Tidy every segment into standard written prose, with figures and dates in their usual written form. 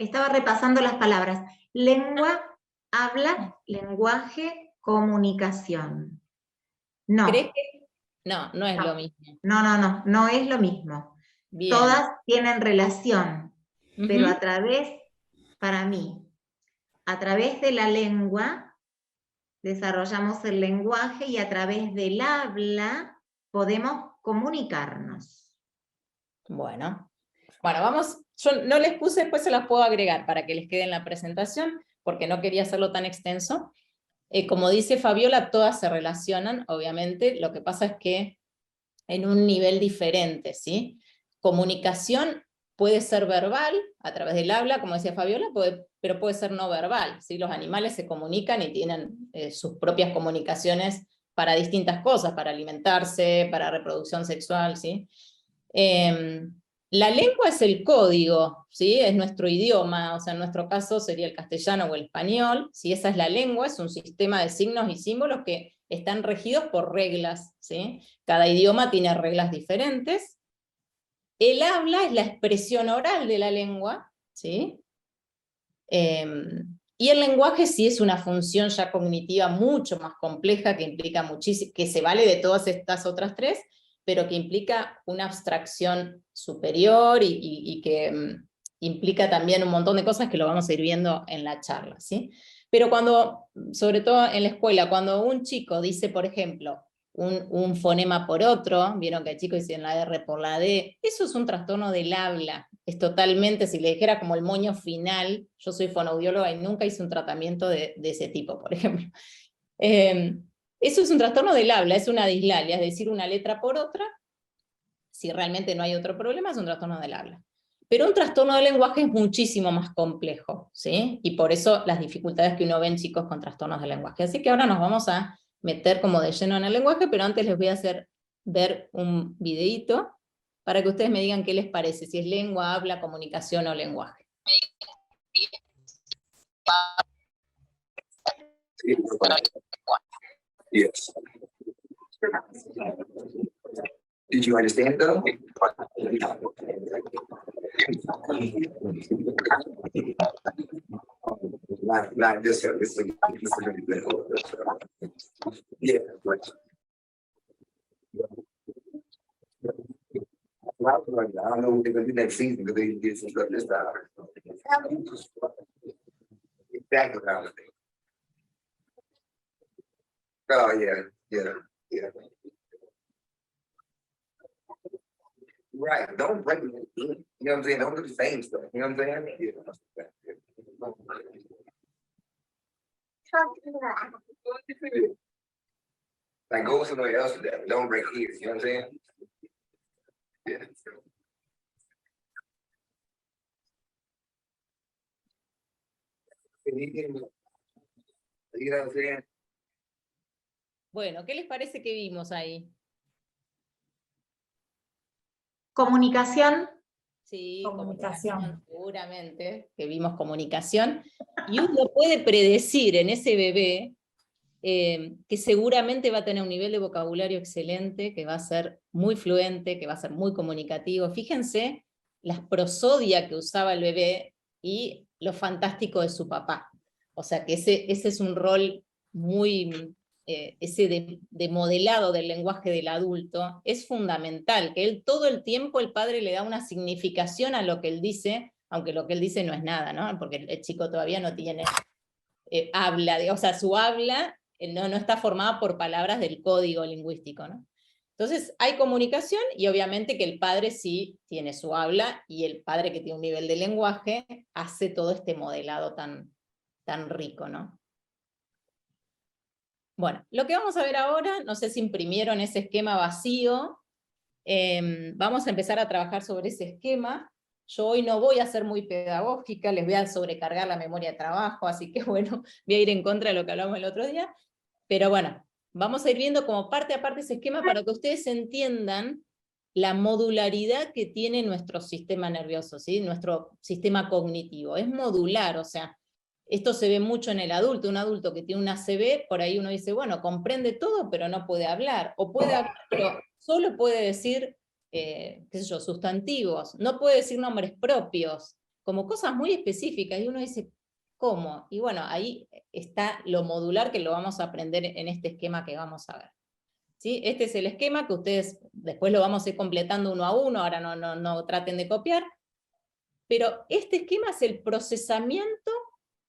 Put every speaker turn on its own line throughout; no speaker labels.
estaba repasando las palabras. Lengua, habla, lenguaje, comunicación. No.
¿Crees que no es lo mismo?
No es lo mismo.
Bien.
Todas tienen relación, pero a través, para mí, a través de la lengua desarrollamos el lenguaje y a través del habla podemos comunicarnos.
Bueno, vamos, yo no les puse, después se las puedo agregar para que les quede en la presentación, porque no quería hacerlo tan extenso. Como dice Fabiola, todas se relacionan, obviamente, lo que pasa es que en un nivel diferente, ¿sí? Comunicación puede ser verbal, a través del habla, como decía Fabiola, pero puede ser no verbal, ¿sí? Los animales se comunican y tienen sus propias comunicaciones para distintas cosas, para alimentarse, para reproducción sexual, ¿sí? La lengua es el código, ¿sí? Es nuestro idioma, o sea, en nuestro caso sería el castellano o el español, ¿sí? Esa es la lengua, es un sistema de signos y símbolos que están regidos por reglas, ¿sí? Cada idioma tiene reglas diferentes. El habla es la expresión oral de la lengua, ¿sí? Y el lenguaje sí es una función ya cognitiva mucho más compleja, que implica muchísimo, que se vale de todas estas otras tres, pero que implica una abstracción superior y que implica también un montón de cosas que lo vamos a ir viendo en la charla, ¿sí? Pero cuando, sobre todo en la escuela, cuando un chico dice, por ejemplo, un fonema por otro, vieron que hay chicos dicen la R por la D, eso es un trastorno del habla, es totalmente, si le dijera como el moño final, yo soy fonoaudióloga y nunca hice un tratamiento de ese tipo, por ejemplo. Eso es un trastorno del habla, es una dislalia, es decir, una letra por otra, si realmente no hay otro problema, es un trastorno del habla. Pero un trastorno del lenguaje es muchísimo más complejo, ¿sí? Y por eso las dificultades que uno ve en chicos con trastornos del lenguaje. Así que ahora nos vamos a meter como de lleno en el lenguaje, pero antes les voy a hacer ver un videíto para que ustedes me digan qué les parece, si es lengua, habla, comunicación o lenguaje.
Yes. Did you understand though? Not this one. This is really good. Yeah. I don't know what they're gonna do next season because they did some stuff this time. Exactly. Oh yeah. Right, don't break it. You know what I'm saying? Don't do the same stuff. You know what I'm saying? Yeah. Like go somewhere else with that. Don't break here. You know what I'm saying? Yeah. You know what I'm saying?
Bueno, ¿qué les parece que vimos ahí?
Comunicación.
Sí,
Comunicación.
Seguramente que vimos comunicación. Y uno puede predecir en ese bebé que seguramente va a tener un nivel de vocabulario excelente, que va a ser muy fluente, que va a ser muy comunicativo. Fíjense las prosodias que usaba el bebé y lo fantástico de su papá. O sea que ese es un rol muy... ese de modelado del lenguaje del adulto, es fundamental, que él todo el tiempo el padre le da una significación a lo que él dice, aunque lo que él dice no es nada, ¿no? Porque el chico todavía no tiene habla, o sea, su habla no está formada por palabras del código lingüístico, ¿no? Entonces hay comunicación y obviamente que el padre sí tiene su habla y el padre que tiene un nivel de lenguaje hace todo este modelado tan rico, ¿no? Bueno, lo que vamos a ver ahora, no sé si imprimieron ese esquema vacío, vamos a empezar a trabajar sobre ese esquema. Yo hoy no voy a ser muy pedagógica, les voy a sobrecargar la memoria de trabajo, así que bueno, voy a ir en contra de lo que hablamos el otro día, pero bueno, vamos a ir viendo como parte a parte ese esquema para que ustedes entiendan la modularidad que tiene nuestro sistema nervioso, ¿sí? Nuestro sistema cognitivo, es modular, o sea, esto se ve mucho en el adulto, un adulto que tiene una ACV, por ahí uno dice, bueno, comprende todo, pero no puede hablar, o puede hablar, pero solo puede decir, qué sé yo, sustantivos, no puede decir nombres propios, como cosas muy específicas, y uno dice, ¿cómo? Y bueno, ahí está lo modular que lo vamos a aprender en este esquema que vamos a ver. ¿Sí? Este es el esquema que ustedes después lo vamos a ir completando uno a uno, ahora no traten de copiar, pero este esquema es el procesamiento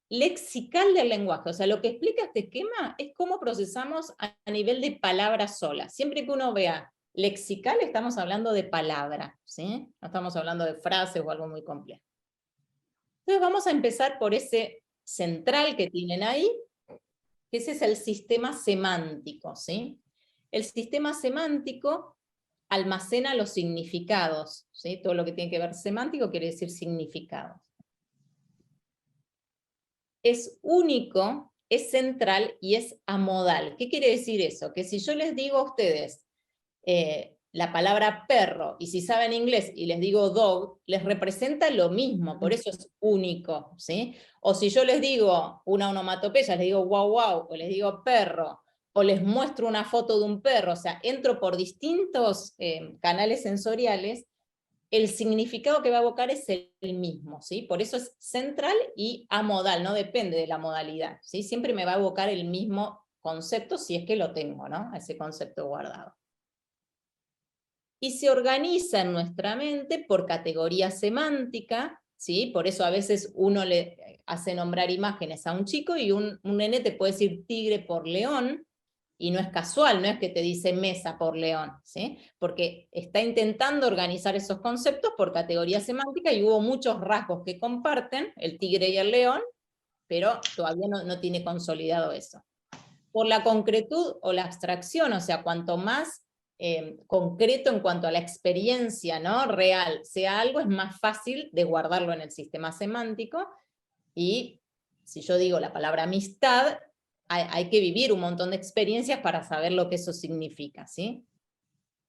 lexical del lenguaje, o sea, lo que explica este esquema es cómo procesamos a nivel de palabras solas. Siempre que uno vea lexical, estamos hablando de palabra, ¿sí? No estamos hablando de frases o algo muy complejo. Entonces vamos a empezar por ese central que tienen ahí, que ese es el sistema semántico, ¿sí? El sistema semántico almacena los significados, ¿sí? Todo lo que tiene que ver semántico quiere decir significados. Es único, es central y es amodal. ¿Qué quiere decir eso? Que si yo les digo a ustedes la palabra perro, y si saben inglés y les digo dog, les representa lo mismo, por eso es único, ¿sí? O si yo les digo una onomatopeya, les digo wow wow, o les digo perro, o les muestro una foto de un perro, o sea, entro por distintos canales sensoriales, el significado que va a evocar es el mismo, ¿sí? Por eso es central y amodal, no depende de la modalidad, ¿sí? Siempre me va a evocar el mismo concepto si es que lo tengo, ¿no? Ese concepto guardado. Y se organiza en nuestra mente por categoría semántica, ¿sí? Por eso a veces uno le hace nombrar imágenes a un chico y un nene te puede decir tigre por león, y no es casual, no es que te dice mesa por león, ¿sí? Porque está intentando organizar esos conceptos por categoría semántica y hubo muchos rasgos que comparten, el tigre y el león, pero todavía no tiene consolidado eso. Por la concretud o la abstracción, o sea, cuanto más concreto en cuanto a la experiencia, ¿no? Real sea algo, es más fácil de guardarlo en el sistema semántico, y si yo digo la palabra amistad, hay que vivir un montón de experiencias para saber lo que eso significa, ¿sí?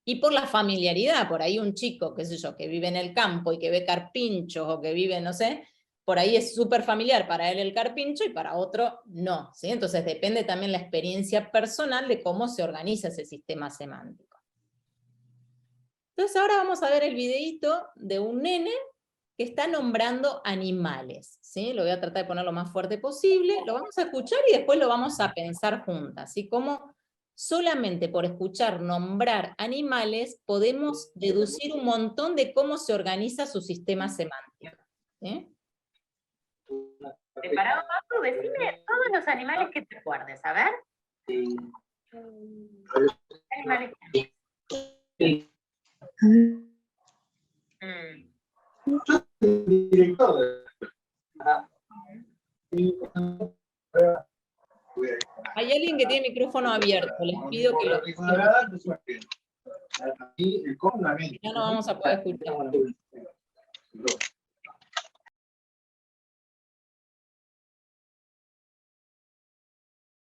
Y por la familiaridad, por ahí un chico, qué sé yo, que vive en el campo y que ve carpinchos, o que vive, no sé, por ahí es súper familiar para él el carpincho y para otro no, ¿sí? Entonces depende también la experiencia personal de cómo se organiza ese sistema semántico. Entonces ahora vamos a ver el videíto de un nene que está nombrando animales, ¿sí? Lo voy a tratar de poner lo más fuerte posible, lo vamos a escuchar y después lo vamos a pensar juntas, ¿sí? Cómo solamente por escuchar nombrar animales podemos deducir un montón de cómo se organiza su sistema semántico, ¿sí? ¿Preparado, Papu? Decime todos los animales que te acuerdes, a ver. ¿Qué animales tienes? Hay alguien que tiene micrófono abierto, les pido que lo... Ya no vamos a poder escuchar.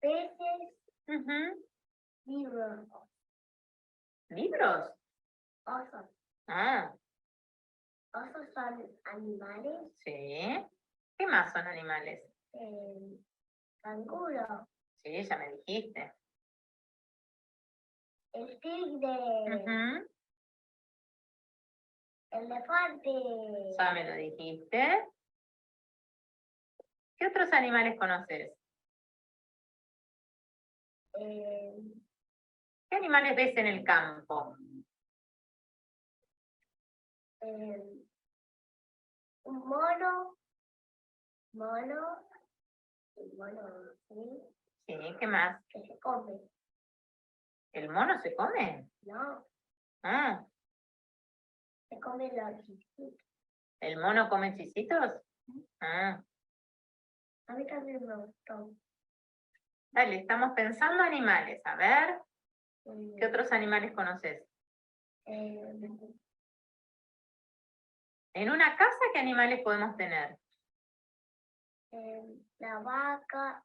Peces, libros.
¿Libros?
Osos.
Ah,
Osos son animales.
sí. ¿Qué más son animales?
Canguro.
Sí, ya me dijiste.
El tigre. Elefante.
Ya me lo dijiste. ¿Qué otros animales conoces? ¿Qué animales ves en el campo?
Un mono. Un mono, ¿sí?
Sí, ¿qué más?
Que se come.
¿El mono se come?
No,
Ah,
se come los chiquitos.
¿el mono come chisitos? Ah,
A mí también me gustó.
dale, estamos pensando animales. A ver, ¿qué otros animales conoces? En una casa, ¿qué animales podemos tener?
La vaca.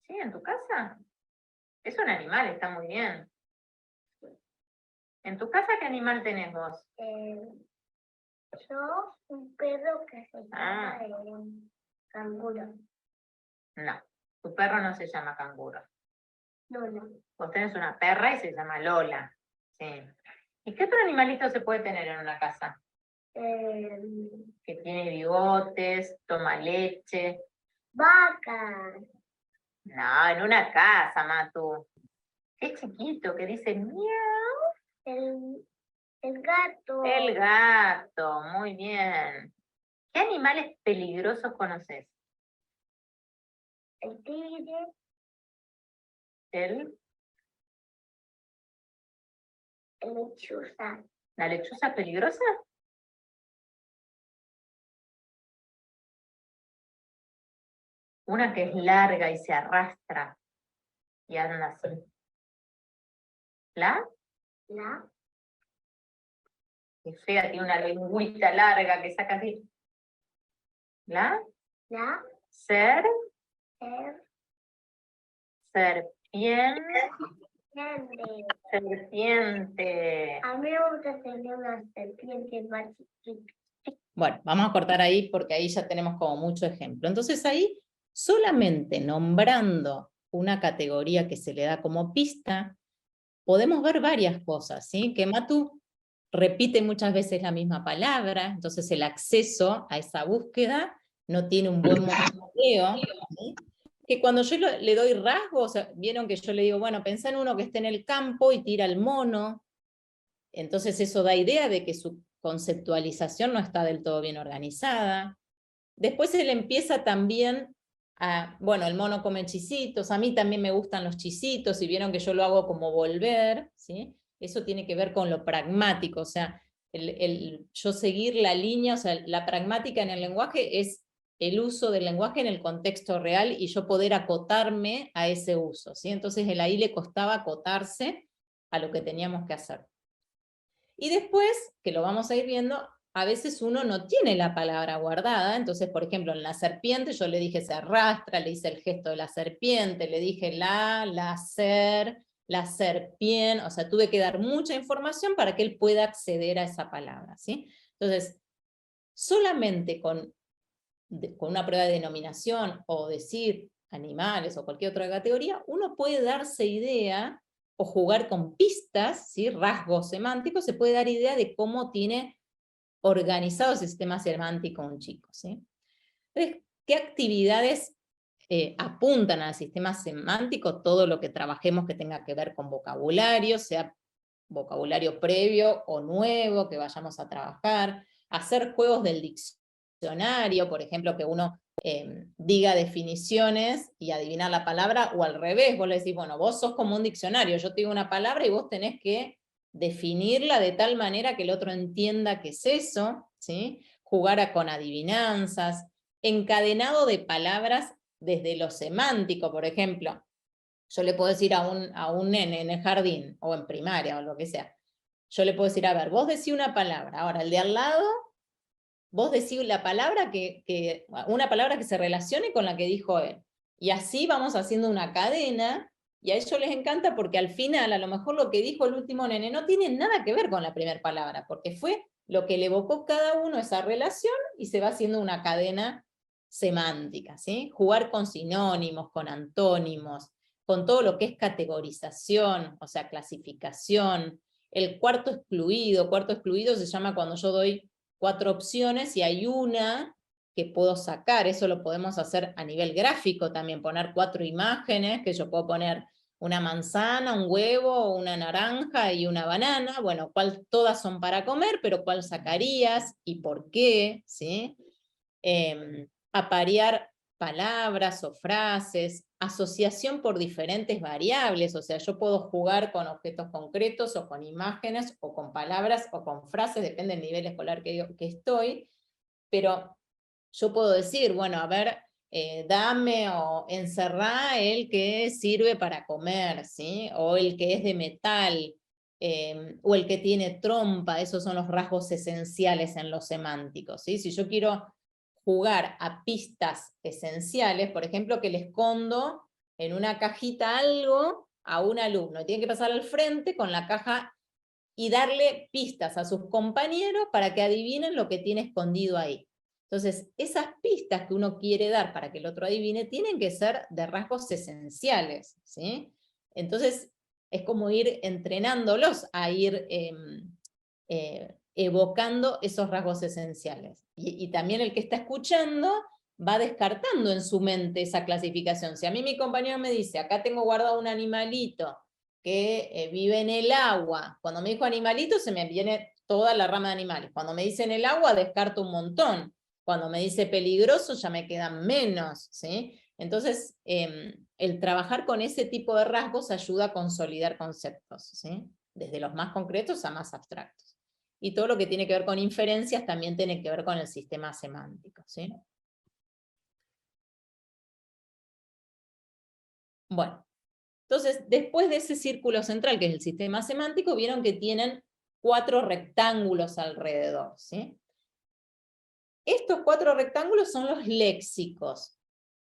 ¿Sí, en tu casa? Es un animal, está muy bien. ¿En tu casa qué animal tenés vos?
Yo, un perro que se llama canguro.
No, tu perro no se llama canguro.
Lola.
Vos tenés una perra y se llama Lola. Sí. ¿Y qué otro animalito se puede tener en una casa?
El
Que tiene bigotes, toma leche.
Vaca.
No, en una casa, Matu. Qué chiquito, que dice miau.
El gato.
El gato, muy bien. ¿Qué animales peligrosos conoces?
El tigre. La lechuza.
¿La lechuza es peligrosa? Una que es larga y se arrastra y anda así. ¿La? Qué fea, tiene una lengüita larga que saca así. ¿La? Serpiente. Serpiente.
A mí me gusta tener una serpiente más chiquita.
Bueno, vamos a cortar ahí porque ahí ya tenemos como mucho ejemplo. Entonces ahí, solamente nombrando una categoría que se le da como pista, podemos ver varias cosas, ¿sí? Que Matu repite muchas veces la misma palabra, entonces el acceso a esa búsqueda no tiene un buen monitoreo, ¿sí? Que cuando yo le doy rasgos, o sea, vieron que yo le digo, bueno, pensá en uno que esté en el campo y tira el mono, entonces eso da idea de que su conceptualización no está del todo bien organizada. Después él empieza también a, bueno, el mono come chisitos, a mí también me gustan los chisitos, y vieron que yo lo hago como volver, ¿sí? Eso tiene que ver con lo pragmático, o sea, yo seguir la línea, o sea, la pragmática en el lenguaje es el uso del lenguaje en el contexto real y yo poder acotarme a ese uso, ¿sí? Entonces él ahí le costaba acotarse a lo que teníamos que hacer. Y después, que lo vamos a ir viendo, a veces uno no tiene la palabra guardada, entonces, por ejemplo, en la serpiente yo le dije se arrastra, le hice el gesto de la serpiente, le dije la serpiente, o sea, tuve que dar mucha información para que él pueda acceder a esa palabra, ¿sí? Entonces, solamente con una prueba de denominación o decir animales o cualquier otra categoría, uno puede darse idea o jugar con pistas, ¿sí? Rasgos semánticos, se puede dar idea de cómo tiene organizado ese sistema semántico un chico, ¿sí? Entonces, ¿qué actividades apuntan al sistema semántico? Todo lo que trabajemos que tenga que ver con vocabulario, sea vocabulario previo o nuevo que vayamos a trabajar, hacer juegos del diccionario, por ejemplo, que uno diga definiciones y adivinar la palabra, o al revés, vos le decís, bueno, vos sos como un diccionario, yo te digo una palabra y vos tenés que definirla de tal manera que el otro entienda qué es eso, ¿sí? Jugar con adivinanzas, encadenado de palabras desde lo semántico, por ejemplo. Yo le puedo decir a un nene en el jardín, o en primaria, o lo que sea, yo le puedo decir, a ver, vos decís una palabra, ahora el de al lado, vos decís la palabra una palabra que se relacione con la que dijo él. Y así vamos haciendo una cadena, y a ellos les encanta porque al final, a lo mejor lo que dijo el último nene no tiene nada que ver con la primera palabra, porque fue lo que le evocó cada uno esa relación, y se va haciendo una cadena semántica, ¿sí? Jugar con sinónimos, con antónimos, con todo lo que es categorización, o sea, clasificación. El cuarto excluido se llama cuando yo doy 4 opciones y hay una que puedo sacar. Eso lo podemos hacer a nivel gráfico también, poner 4 imágenes, que yo puedo poner una manzana, un huevo, una naranja y una banana. Bueno, todas son para comer, pero ¿cuál sacarías y por qué? ¿Sí? Aparear palabras o frases, asociación por diferentes variables, o sea, yo puedo jugar con objetos concretos o con imágenes o con palabras o con frases, depende del nivel escolar que estoy, pero yo puedo decir, bueno, a ver, dame o encerrá el que sirve para comer, ¿sí? O el que es de metal, o el que tiene trompa, esos son los rasgos esenciales en los semánticos, ¿sí? Si yo quiero jugar a pistas esenciales, por ejemplo, que le escondo en una cajita algo a un alumno, tiene que pasar al frente con la caja y darle pistas a sus compañeros para que adivinen lo que tiene escondido ahí. Entonces, esas pistas que uno quiere dar para que el otro adivine tienen que ser de rasgos esenciales, ¿sí? Entonces, es como ir entrenándolos a ir evocando esos rasgos esenciales. Y también el que está escuchando va descartando en su mente esa clasificación. Si a mí mi compañero me dice, acá tengo guardado un animalito que vive en el agua, cuando me dijo animalito se me viene toda la rama de animales. Cuando me dice en el agua descarto un montón. Cuando me dice peligroso ya me quedan menos, ¿sí? Entonces, el trabajar con ese tipo de rasgos ayuda a consolidar conceptos, ¿sí? Desde los más concretos a más abstractos. Y todo lo que tiene que ver con inferencias también tiene que ver con el sistema semántico, ¿sí? Bueno, entonces, después de ese círculo central, que es el sistema semántico, vieron que tienen 4 rectángulos alrededor, ¿sí? Estos 4 rectángulos son los léxicos.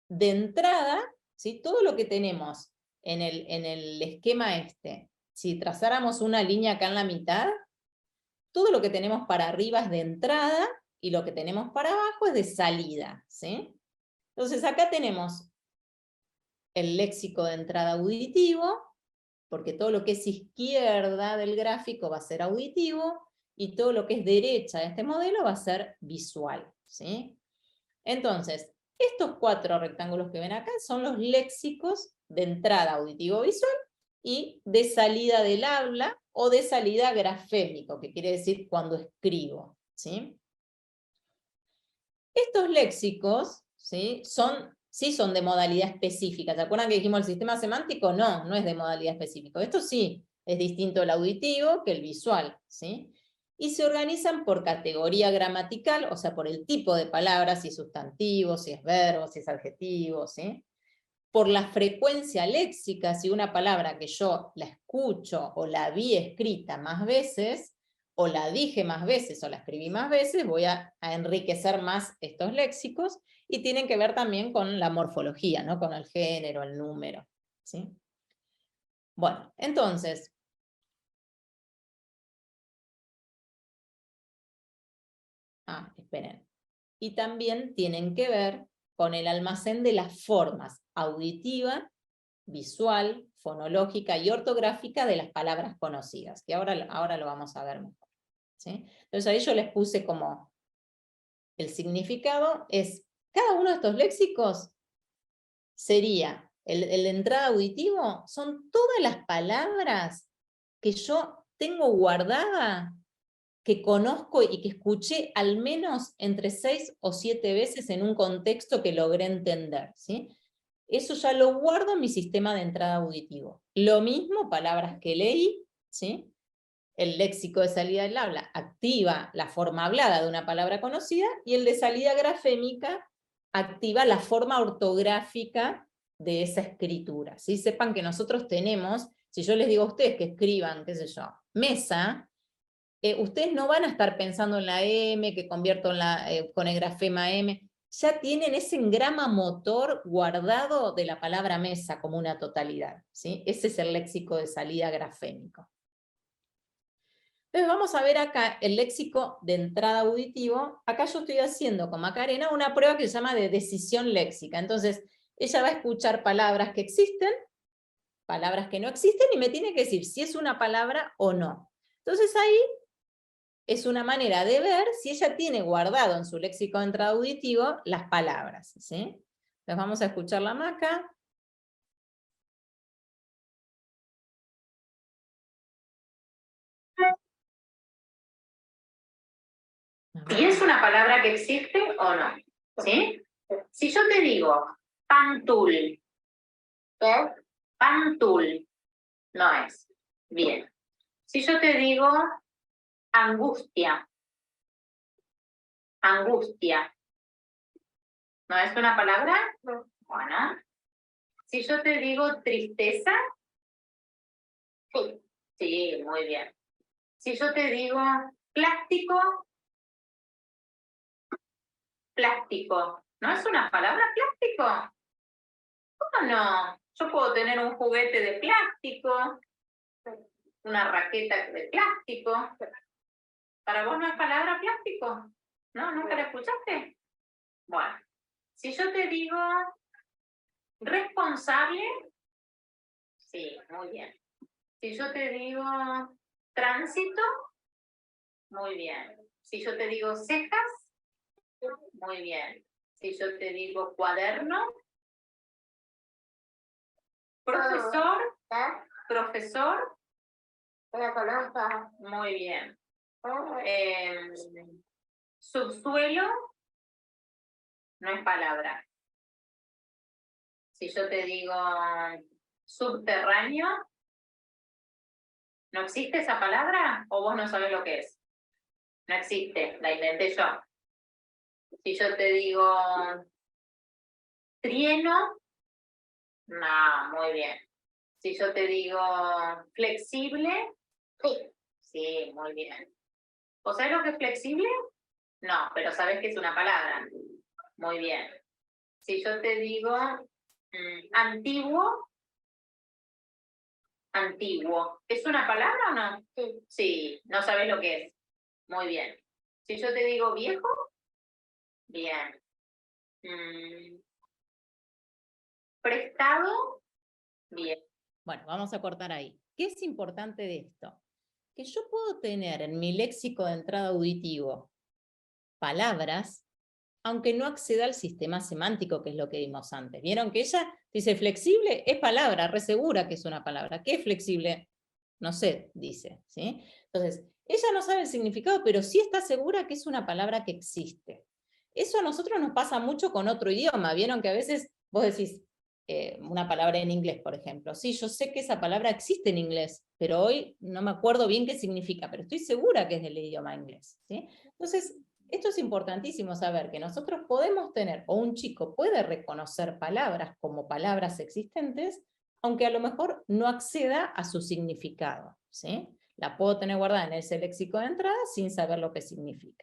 De entrada, ¿sí? Todo lo que tenemos en el esquema este, si trazáramos una línea acá en la mitad, todo lo que tenemos para arriba es de entrada, y lo que tenemos para abajo es de salida, ¿sí? Entonces acá tenemos el léxico de entrada auditivo, porque todo lo que es izquierda del gráfico va a ser auditivo, y todo lo que es derecha de este modelo va a ser visual, ¿sí? Entonces, estos 4 rectángulos que ven acá son los léxicos de entrada auditivo-visual y de salida del habla o de salida grafémico, que quiere decir cuando escribo, ¿sí? Estos léxicos, ¿sí? Sí son de modalidad específica. ¿Se acuerdan que dijimos el sistema semántico? No, no es de modalidad específica. Esto sí, es distinto el auditivo que el visual, ¿sí? Y se organizan por categoría gramatical, o sea, por el tipo de palabras, si es sustantivo, si es verbo, si es adjetivo, ¿sí? Por la frecuencia léxica, si una palabra que yo la escucho o la vi escrita más veces, o la dije más veces o la escribí más veces, voy a enriquecer más estos léxicos, y tienen que ver también con la morfología, ¿no? Con el género, el número, ¿sí? Bueno, entonces, esperen. Y también tienen que ver con el almacén de las formas auditiva, visual, fonológica y ortográfica de las palabras conocidas, que ahora lo vamos a ver mejor, ¿sí? Entonces ahí yo les puse como el significado es, cada uno de estos léxicos sería, el de entrada auditivo, son todas las palabras que yo tengo guardada, que conozco y que escuché al menos entre 6 o 7 veces en un contexto que logré entender, ¿sí? Eso ya lo guardo en mi sistema de entrada auditivo. Lo mismo, palabras que leí, ¿sí? El léxico de salida del habla activa la forma hablada de una palabra conocida, y el de salida grafémica activa la forma ortográfica de esa escritura, ¿sí? Sepan que nosotros tenemos, si yo les digo a ustedes que escriban, qué sé yo, mesa, ustedes no van a estar pensando en la M, que convierto con el grafema M, ya tienen ese engrama motor guardado de la palabra mesa como una totalidad, ¿sí? Ese es el léxico de salida grafémico. Entonces vamos a ver acá el léxico de entrada auditivo. Acá yo estoy haciendo con Macarena una prueba que se llama de decisión léxica. Entonces ella va a escuchar palabras que existen, palabras que no existen, y me tiene que decir si es una palabra o no. Entonces ahí es una manera de ver si ella tiene guardado en su léxico de entrada auditivo las palabras, ¿sí? Entonces vamos a escuchar la Maca. Si es una palabra que existe o no, ¿sí? Si yo te digo pantul,
¿Qué?
pantul, no es. Bien. Si yo te digo angustia, angustia, ¿no es una palabra?
No.
Bueno. Si yo te digo tristeza,
Sí.
sí, muy bien. Si yo te digo plástico, plástico, ¿no es una palabra plástico? ¿Cómo no? Yo puedo tener un juguete de plástico, una raqueta de plástico. ¿Para vos no es palabra plástico? ¿No? ¿Nunca la escuchaste? Bueno, si yo te digo responsable, sí, muy bien. Si yo te digo tránsito, Muy bien. Si yo te digo cejas, muy bien. Si yo te digo cuaderno, profesor, profesor,
La conozco.
muy bien. Subsuelo, no es palabra. Si yo te digo subterráneo, ¿no existe esa palabra o vos no sabés lo que es? No existe, la inventé yo. Si yo te digo trieno, no, muy bien. Si yo te digo flexible, sí, muy bien. ¿O sabés lo que es flexible? No, pero sabés que es una palabra. Muy bien. Si yo te digo antiguo, antiguo, ¿es una palabra o no?
Sí.
Sí, no sabés lo que es. Muy bien. Si yo te digo viejo, bien. Prestado, bien. Bueno, vamos a cortar ahí. ¿Qué es importante de esto? Que yo puedo tener en mi léxico de entrada auditivo palabras, aunque no acceda al sistema semántico, que es lo que vimos antes. ¿Vieron que ella dice flexible? Es palabra, re segura que es una palabra. ¿Qué es flexible? No sé, dice, ¿sí? Entonces, ella no sabe el significado, pero sí está segura que es una palabra que existe. Eso a nosotros nos pasa mucho con otro idioma. ¿Vieron que a veces vos decís una palabra en inglés, por ejemplo? Sí, yo sé que esa palabra existe en inglés, pero hoy no me acuerdo bien qué significa, pero estoy segura que es del idioma inglés, ¿sí? Entonces, esto es importantísimo saber, que nosotros podemos tener, o un chico puede reconocer palabras como palabras existentes, aunque a lo mejor no acceda a su significado, ¿sí? La puedo tener guardada en ese léxico de entrada sin saber lo que significa.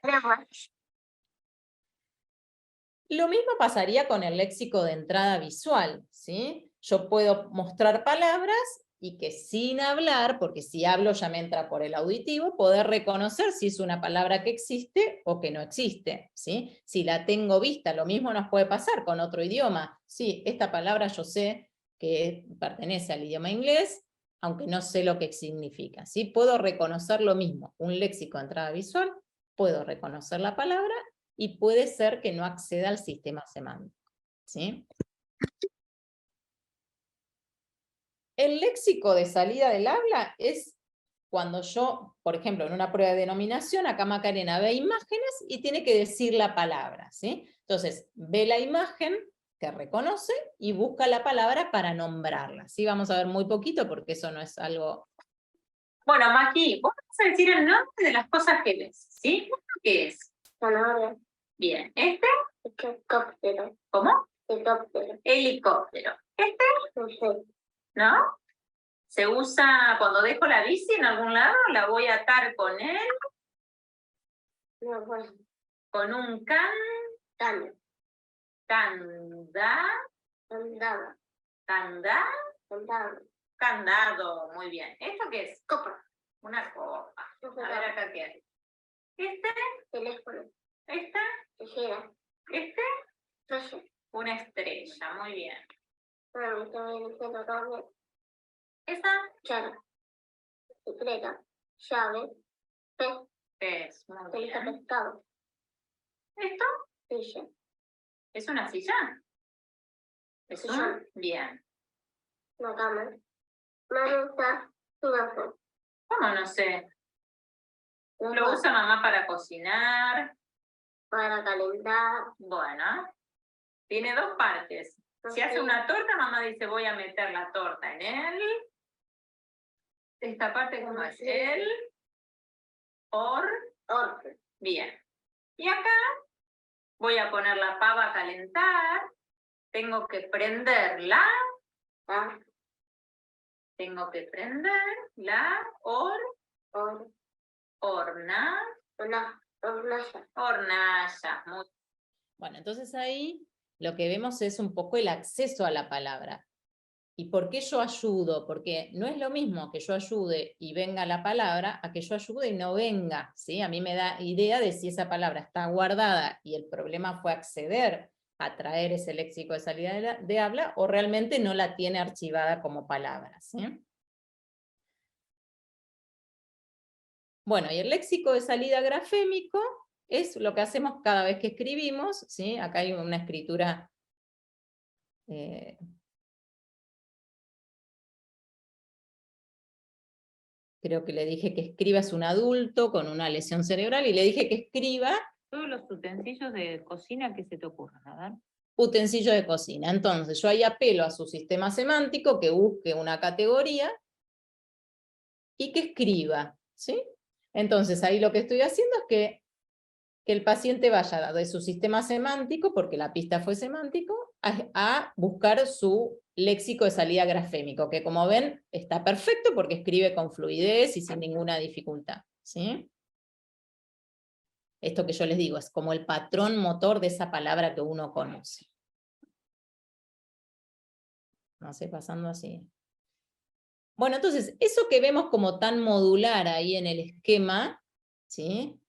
Lo mismo pasaría con el léxico de entrada visual, ¿sí? Yo puedo mostrar palabras y que sin hablar, porque si hablo ya me entra por el auditivo, poder reconocer si es una palabra que existe o que no existe, ¿sí? Si la tengo vista, lo mismo nos puede pasar con otro idioma. Sí, esta palabra yo sé que pertenece al idioma inglés, aunque no sé lo que significa, ¿sí? Puedo reconocer lo mismo, un léxico de entrada visual, puedo reconocer la palabra y puede ser que no acceda al sistema semántico, ¿sí? El léxico de salida del habla es cuando yo, por ejemplo, en una prueba de denominación, acá Macarena ve imágenes y tiene que decir la palabra, ¿sí? Entonces, ve la imagen que reconoce y busca la palabra para nombrarla, ¿sí? Vamos a ver muy poquito porque eso no es algo... Bueno, Maki, vos vas a decir el nombre de las cosas que ves, ¿sí? ¿Qué es?
Zanahoria.
Bien,
Helicóptero.
¿Cómo?
Helicóptero.
Helicóptero.
No sé.
¿No? Se usa cuando dejo la bici en algún lado, la voy a atar con él,
No, pues.
con un
Candado.
candado, muy bien. ¿Esto qué es?
Copa.
Una copa. A ver acá qué hay.
Teléfono.
Esta,
Tijera. No sé.
una estrella, muy bien.
Bueno, estoy diciendo también.
Esa,
Cuchara. Bicicleta. Llave. Pez.
muy
Telita
bien.
pescado.
¿Esto?
Silla.
¿Es una silla? ¿Es
Sillón.
Bien.
Una cama. Maleta. Una flor.
¿Cómo no sé? Lo usa mamá para cocinar.
Para calentar.
Bueno, tiene dos partes. Si hace una torta, mamá dice, voy a meter la torta en él. Esta parte, ¿cómo es? El Bien. Y acá voy a poner la pava a calentar. Tengo que prenderla. Tengo que prender la hornalla. Bueno, entonces ahí lo que vemos es un poco el acceso a la palabra. ¿Y por qué yo ayudo? Porque no es lo mismo que yo ayude y venga la palabra a que yo ayude y no venga, ¿sí? A mí me da idea de si esa palabra está guardada y el problema fue acceder a traer ese léxico de salida de habla o realmente no la tiene archivada como palabra, ¿sí? Bueno, y el léxico de salida grafémico es lo que hacemos cada vez que escribimos, ¿sí? Acá hay una escritura creo que le dije que escriba, es un adulto con una lesión cerebral, y le dije que escriba
Todos los utensilios de cocina que se te ocurran, ¿verdad?
utensilio de cocina. Entonces yo ahí apelo a su sistema semántico que busque una categoría y que escriba, ¿sí? Entonces ahí lo que estoy haciendo es que el paciente vaya de su sistema semántico, porque la pista fue semántico, a buscar su léxico de salida grafémico, que como ven está perfecto porque escribe con fluidez y sin ninguna dificultad, ¿sí? Esto que yo les digo es como el patrón motor de esa palabra que uno conoce. No sé, pasando así. Bueno, entonces, eso que vemos como tan modular ahí en el esquema, ¿sí?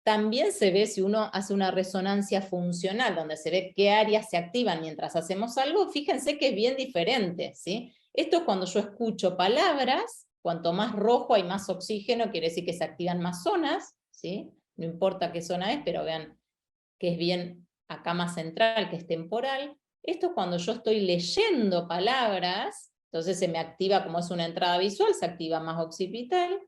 También se ve si uno hace una resonancia funcional, donde se ve qué áreas se activan mientras hacemos algo. Fíjense que es bien diferente, ¿sí? Esto es cuando yo escucho palabras, cuanto más rojo hay más oxígeno, quiere decir que se activan más zonas, ¿sí? No importa qué zona es, pero vean que es bien acá más central, que es temporal. Esto es cuando yo estoy leyendo palabras, entonces se me activa, como es una entrada visual, se activa más occipital.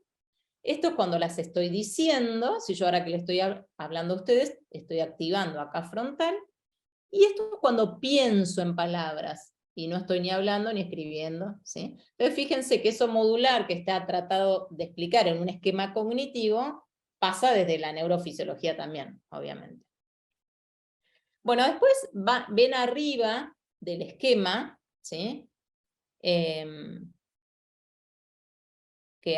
Esto es cuando las estoy diciendo, si yo ahora que le estoy hablando a ustedes, estoy activando acá frontal. Y esto es cuando pienso en palabras, y no estoy ni hablando ni escribiendo, ¿sí? Entonces fíjense que eso modular que está tratado de explicar en un esquema cognitivo, pasa desde la neurofisiología también, obviamente. Bueno, después ven arriba del esquema, ¿sí? Que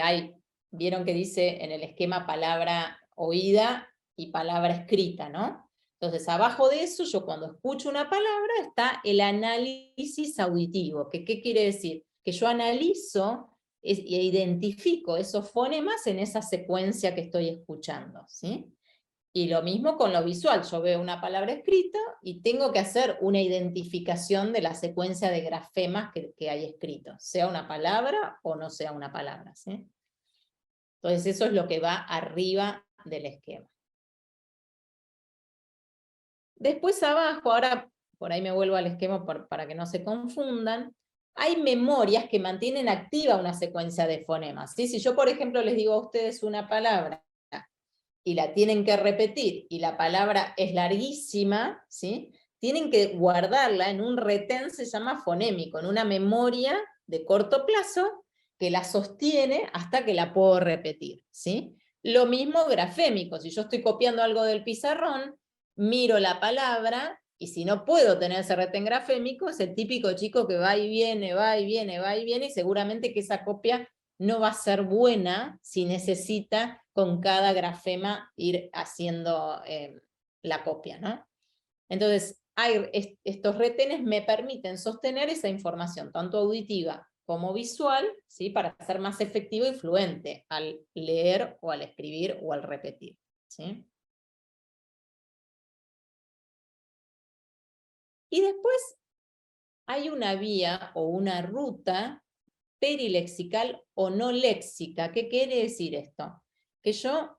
hay, vieron que dice en el esquema palabra oída y palabra escrita, ¿no? Entonces, abajo de eso, yo cuando escucho una palabra, está el análisis auditivo. ¿Qué quiere decir? Que yo analizo e identifico esos fonemas en esa secuencia que estoy escuchando, ¿sí? Y lo mismo con lo visual, yo veo una palabra escrita y tengo que hacer una identificación de la secuencia de grafemas que hay escritos, sea una palabra o no sea una palabra, ¿sí? Entonces eso es lo que va arriba del esquema. Después abajo, ahora por ahí me vuelvo al esquema para que no se confundan, hay memorias que mantienen activa una secuencia de fonemas, ¿sí? Si yo, por ejemplo, les digo a ustedes una palabra y la tienen que repetir, y la palabra es larguísima, ¿sí? Tienen que guardarla en un retén, se llama fonémico, en una memoria de corto plazo, que la sostiene hasta que la puedo repetir, ¿sí? Lo mismo grafémico, si yo estoy copiando algo del pizarrón, miro la palabra, y si no puedo tener ese retén grafémico, es el típico chico que va y viene, va y viene, va y viene, y seguramente que esa copia no va a ser buena si necesita con cada grafema ir haciendo la copia, ¿no? Entonces, estos retenes me permiten sostener esa información, tanto auditiva como visual, ¿sí? Para ser más efectivo y fluente al leer o al escribir o al repetir, ¿sí? Y después hay una vía o una ruta perilexical o no léxica. ¿Qué quiere decir esto? Que yo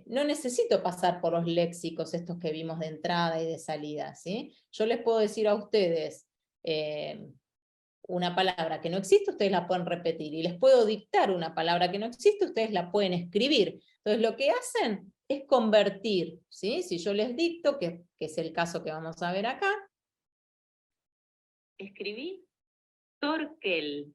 no necesito pasar por los léxicos estos que vimos de entrada y de salida, ¿sí? Yo les puedo decir a ustedes una palabra que no existe, ustedes la pueden repetir, y les puedo dictar una palabra que no existe, ustedes la pueden escribir. Entonces lo que hacen es convertir, ¿sí? Si yo les dicto, que es el caso que vamos a ver acá.
Escribí Torquel.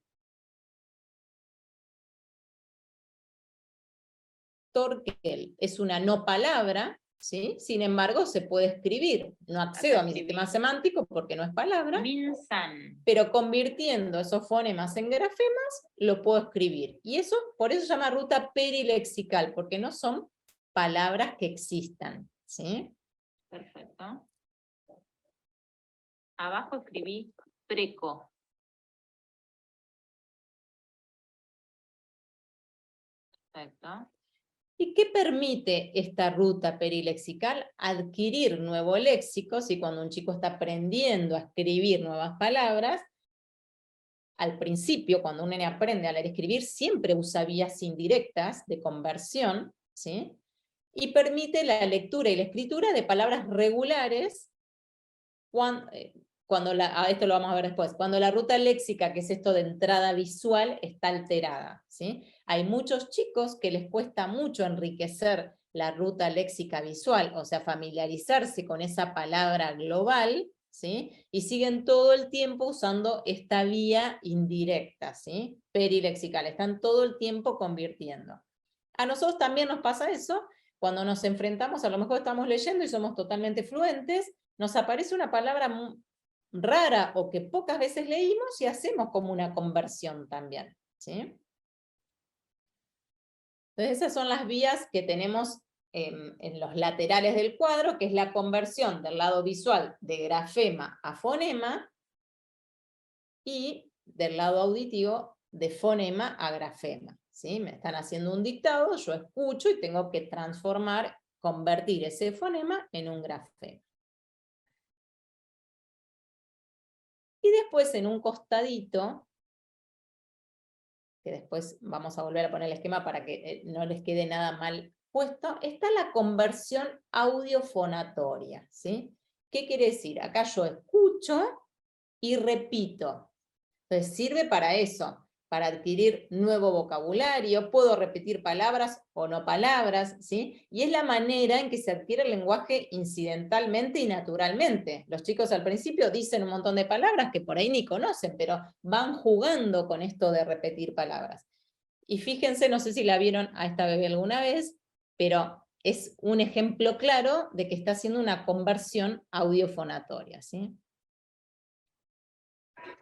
Torquel es una no palabra, ¿sí? Sin embargo se puede escribir. No accedo a mi sistema semántico porque no es palabra,
Minsan.
pero convirtiendo esos fonemas en grafemas, lo puedo escribir. Y eso, por eso se llama ruta perilexical, porque no son palabras que existan, ¿sí?
Perfecto. Abajo escribí preco. Perfecto.
¿Y qué permite esta ruta perilexical? Adquirir nuevo léxico, y cuando un chico está aprendiendo a escribir nuevas palabras, al principio, cuando un nene aprende a leer y escribir, siempre usa vías indirectas de conversión, ¿sí? Y permite la lectura y la escritura de palabras regulares esto lo vamos a ver después, cuando la ruta léxica, que es esto de entrada visual, está alterada, ¿sí? Hay muchos chicos que les cuesta mucho enriquecer la ruta léxica visual, o sea, familiarizarse con esa palabra global, ¿sí? Y siguen todo el tiempo usando esta vía indirecta, ¿sí? Perilexical, están todo el tiempo convirtiendo. A nosotros también nos pasa eso, cuando nos enfrentamos, a lo mejor estamos leyendo y somos totalmente fluentes, nos aparece una palabra rara o que pocas veces leímos y hacemos como una conversión también, ¿sí? Entonces esas son las vías que tenemos en los laterales del cuadro, que es la conversión del lado visual de grafema a fonema y del lado auditivo de fonema a grafema, ¿sí? Me están haciendo un dictado, yo escucho y tengo que transformar, convertir ese fonema en un grafema. Y después en un costadito, que después vamos a volver a poner el esquema para que no les quede nada mal puesto, está la conversión audiofonatoria, ¿sí? ¿Qué quiere decir? Acá yo escucho y repito. Entonces sirve para eso, para adquirir nuevo vocabulario, puedo repetir palabras o no palabras, ¿sí? Y es la manera en que se adquiere el lenguaje incidentalmente y naturalmente. Los chicos al principio dicen un montón de palabras que por ahí ni conocen, pero van jugando con esto de repetir palabras. Y fíjense, no sé si la vieron a esta bebé alguna vez, pero es un ejemplo claro de que está haciendo una conversión audiofonatoria, ¿sí?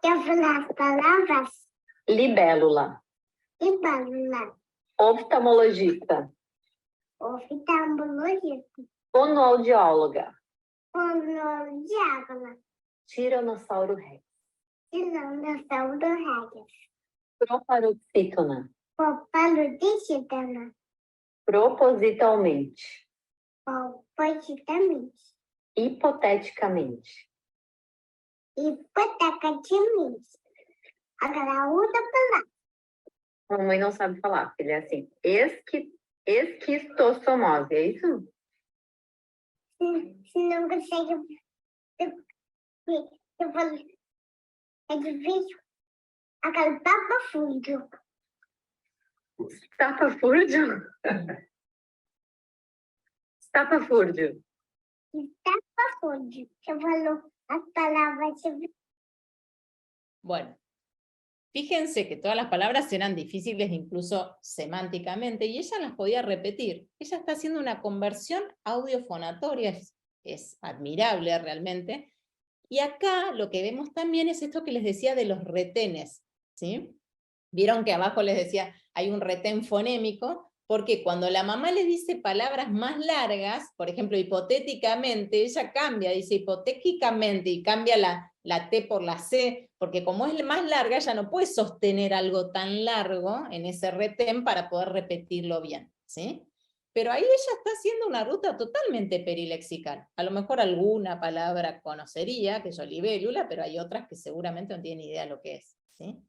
Quer falar as palavras?
Libélula,
Libélula,
oftalmologista,
oftalmologista,
fonoaudióloga,
fonoaudióloga,
tiranossauro rex,
tiranossauro rex,
proparoxítona,
paparoxítona,
propositalmente,
propositalmente,
hipoteticamente,
hipoteticamente. Agora a outra palavra.
Mamãe não sabe falar, filha, é assim, esquistossomose, é isso?
Se não consegue, eu falo, é difícil. Aquele tapafúrdio.
Estapafúrdio? Estapafúrdio.
Tapafúrdio. Eu falo as palavras.
Bueno, fíjense que todas las palabras eran difíciles incluso semánticamente y ella las podía repetir. Ella está haciendo una conversión audiofonatoria, es admirable realmente. Y acá lo que vemos también es esto que les decía de los retenes, ¿sí? Vieron que abajo les decía, hay un retén fonémico, porque cuando la mamá le dice palabras más largas, por ejemplo, hipotéticamente, ella cambia, dice hipotéticamente, y cambia la T por la C, porque como es más larga, ella no puede sostener algo tan largo en ese retén para poder repetirlo bien, ¿sí? Pero ahí ella está haciendo una ruta totalmente perilexical. A lo mejor alguna palabra conocería, que yo libélula, pero hay otras que seguramente no tienen idea de lo que es, ¿sí?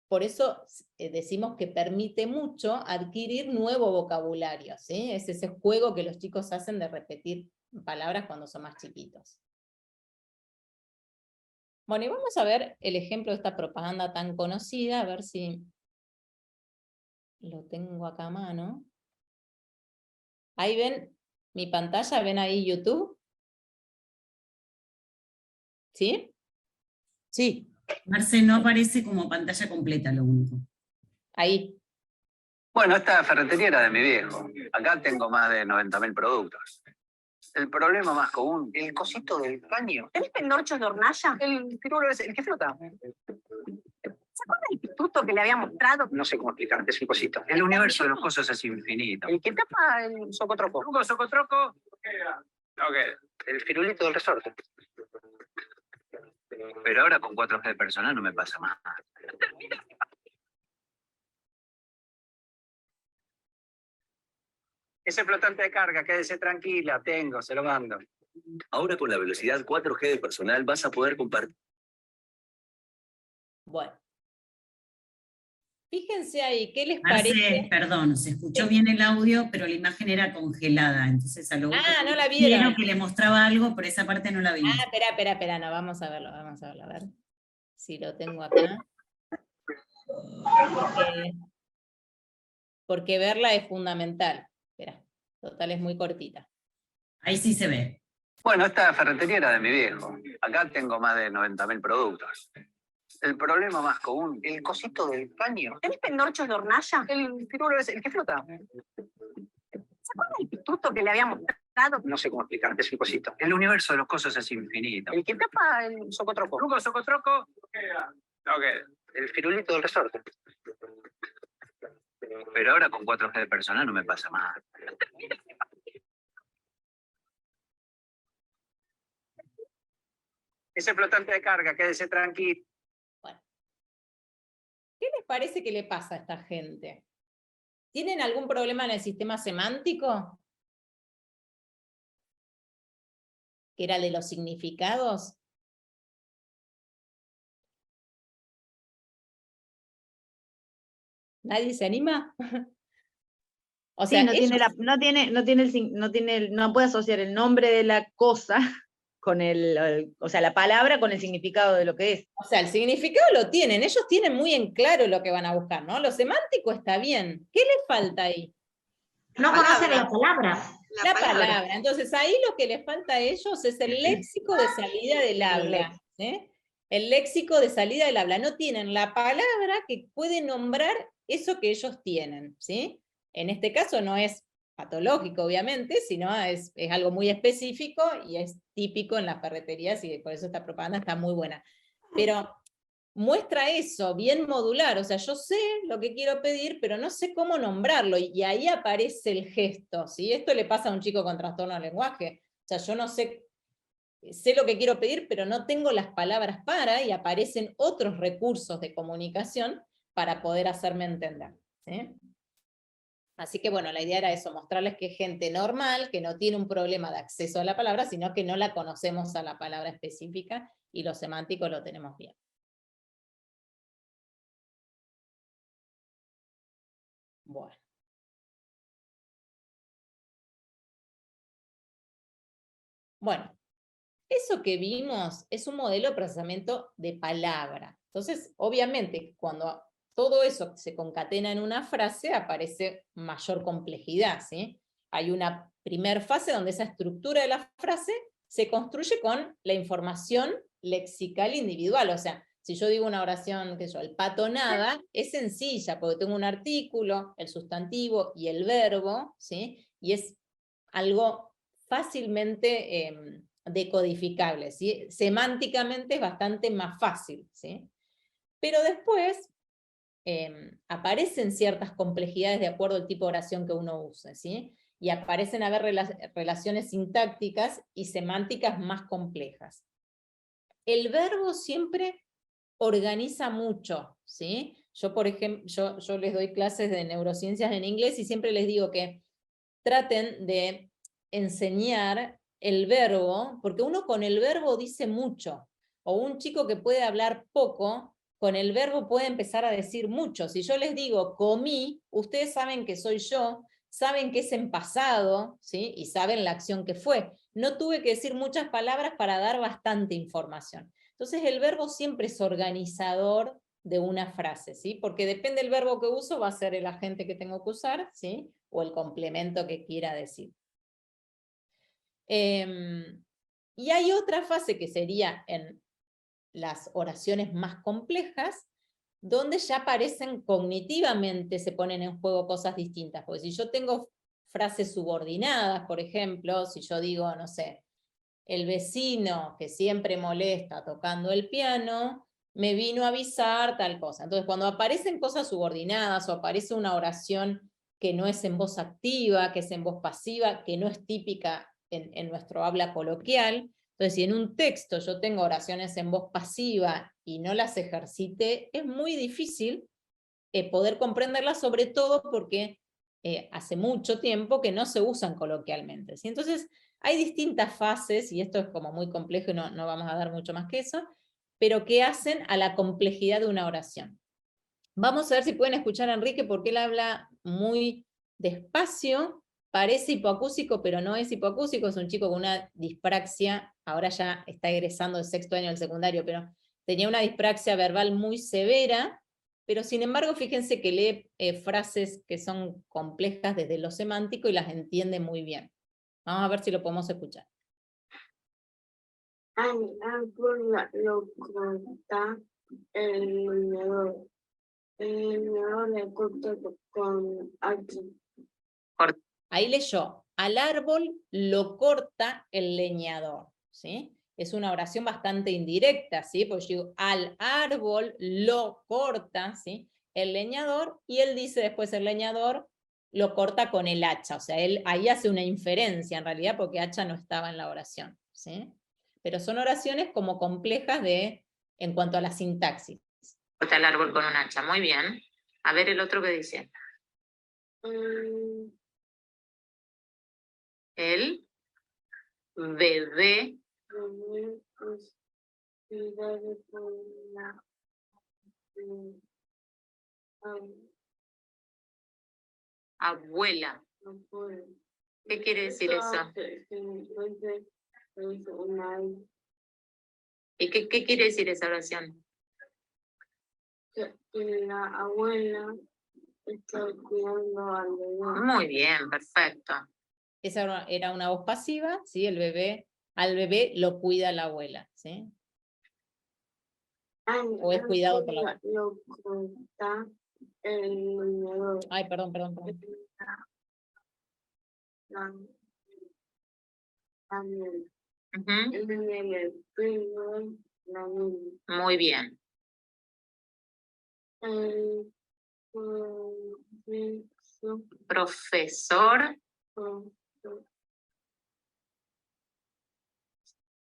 Por eso decimos que permite mucho adquirir nuevo vocabulario, ¿sí? Es ese juego que los chicos hacen de repetir palabras cuando son más chiquitos. Bueno, y vamos a ver el ejemplo de esta propaganda tan conocida, a ver si lo tengo acá a mano. Ahí ven mi pantalla, ven ahí YouTube. ¿Sí? Sí.
Marce, no aparece como pantalla completa lo único.
Ahí.
Bueno, esta ferretería era de mi viejo. Acá tengo más de 90.000 productos. El problema más común, el cosito del caño.
¿Tenés pennorchos de hornalla?
El pirulo ese, el que flota.
¿Se acuerda del pituto que le había mostrado?
No sé cómo explicarte, es un cosito. El universo de los cosos es infinito.
El que tapa el socotroco.
¿Truco, socotroco? Ok, el firulito del resorte. Pero ahora con 4G de personal no me pasa más. Ese flotante de carga, quédese tranquila, tengo, se lo mando.
Ahora con la velocidad 4G de personal vas a poder compartir.
Bueno, Fíjense ahí, ¿qué les
Marce,
parece?
perdón, se escuchó bien el audio, pero la imagen era congelada, entonces a lo
Ah, no la
quiero
vieron.
que le mostraba algo, pero esa parte no la vimos.
Ah, espera, no, vamos a verlo, a ver si lo tengo acá. Porque verla es fundamental. Espera, total es muy cortita.
Ahí sí se ve.
Bueno, esta ferretería era de mi viejo. Acá tengo más de 90.000 productos. El problema más común, el cosito del caño.
¿Tenés pendorchos de hornalla?
El pirulo es el que flota.
¿Se acuerdan del pituto que le habíamos dado?
No sé cómo explicarte, es un cosito. El universo de los cosos es infinito. El que tapa el socotroco. Lugo, socotroco. Ok. El firulito del resorte. Pero ahora con 4G de personal no me pasa más. Ese flotante de carga, quédese tranquilo.
Bueno. ¿Qué les parece que le pasa a esta gente? ¿Tienen algún problema en el sistema semántico? ¿Que era el de los significados? ¿Nadie se anima? O sea,
sí, no puede asociar el nombre de la cosa con o sea, la palabra con el significado de lo que es.
O sea, el significado lo tienen, ellos tienen muy en claro lo que van a buscar, ¿no? Lo semántico está bien. ¿Qué les falta ahí?
No conocen la palabra.
La palabra. Entonces ahí lo que les falta a ellos es el léxico de salida del habla. El léxico de salida del habla. No tienen la palabra que puede nombrar eso que ellos tienen, ¿sí? En este caso no es patológico, obviamente, sino es algo muy específico y es típico en las ferreterías y por eso esta propaganda está muy buena. Pero muestra eso, bien modular, o sea, yo sé lo que quiero pedir, pero no sé cómo nombrarlo, y ahí aparece el gesto, ¿sí? Esto le pasa a un chico con trastorno del lenguaje, o sea, yo no sé lo que quiero pedir, pero no tengo las palabras para, y aparecen otros recursos de comunicación para poder hacerme entender, ¿sí? Así que bueno, la idea era eso, mostrarles que es gente normal, que no tiene un problema de acceso a la palabra, sino que no la conocemos a la palabra específica, y lo semántico lo tenemos bien. Bueno. Bueno, eso que vimos es un modelo de procesamiento de palabra. Entonces, obviamente, cuando todo eso se concatena en una frase, aparece mayor complejidad, ¿sí? Hay una primer fase donde esa estructura de la frase se construye con la información lexical individual. O sea, si yo digo una oración, qué sé yo, el pato nada, es sencilla, porque tengo un artículo, el sustantivo y el verbo, ¿sí? Y es algo fácilmente decodificable, ¿sí? Semánticamente es bastante más fácil, ¿sí? Pero después aparecen ciertas complejidades de acuerdo al tipo de oración que uno use, ¿sí? Y aparecen a haber relaciones sintácticas y semánticas más complejas. El verbo siempre organiza mucho, ¿sí? Yo, por ejemplo, yo les doy clases de neurociencias en inglés y siempre les digo que traten de enseñar el verbo, porque uno con el verbo dice mucho, o un chico que puede hablar poco, con el verbo puede empezar a decir mucho. Si yo les digo comí, ustedes saben que soy yo, saben que es en pasado, ¿sí? Y saben la acción que fue. No tuve que decir muchas palabras para dar bastante información. Entonces el verbo siempre es organizador de una frase, ¿sí? Porque depende del verbo que uso, va a ser el agente que tengo que usar, ¿sí? O el complemento que quiera decir. Y hay otra fase que sería en las oraciones más complejas, donde ya aparecen cognitivamente, se ponen en juego cosas distintas. Porque si yo tengo frases subordinadas, por ejemplo, si yo digo, no sé, el vecino que siempre molesta tocando el piano, me vino a avisar tal cosa. Entonces, cuando aparecen cosas subordinadas o aparece una oración que no es en voz activa, que es en voz pasiva, que no es típica en nuestro habla coloquial, entonces si en un texto yo tengo oraciones en voz pasiva y no las ejercité, es muy difícil poder comprenderlas, sobre todo porque hace mucho tiempo que no se usan coloquialmente, ¿sí? Entonces hay distintas fases, y esto es como muy complejo y no vamos a dar mucho más que eso, pero que hacen a la complejidad de una oración. Vamos a ver si pueden escuchar a Enrique porque él habla muy despacio, parece hipoacúsico, pero no es hipoacúsico, es un chico con una dispraxia, ahora ya está egresando del 6º año del secundario, pero tenía una dispraxia verbal muy severa, pero sin embargo fíjense que lee frases que son complejas desde lo semántico y las entiende muy bien. Vamos a ver si lo podemos escuchar.
Al árbol lo corta el leñador. El leñador le corta con hacha.
Ahí leyó, al árbol lo corta el leñador, ¿sí? Es una oración bastante indirecta, ¿sí? Porque yo digo, al árbol lo corta, ¿sí? El leñador, y él dice después el leñador lo corta con el hacha, o sea, él ahí hace una inferencia en realidad porque hacha no estaba en la oración, ¿sí? Pero son oraciones como complejas en cuanto a la sintaxis.
Corta el árbol con un hacha, muy bien. A ver el otro que dice. El bebé abuela. ¿Qué quiere decir eso? ¿Y qué quiere decir esa oración?
Que la abuela está cuidando al bebé.
Muy bien, perfecto.
Esa era una voz pasiva, ¿sí? El bebé, al bebé lo cuida la abuela, ¿sí? O es cuidado por la abuela.
Lo corta el leñador.
Ay, perdón.
Muy bien. Profesor.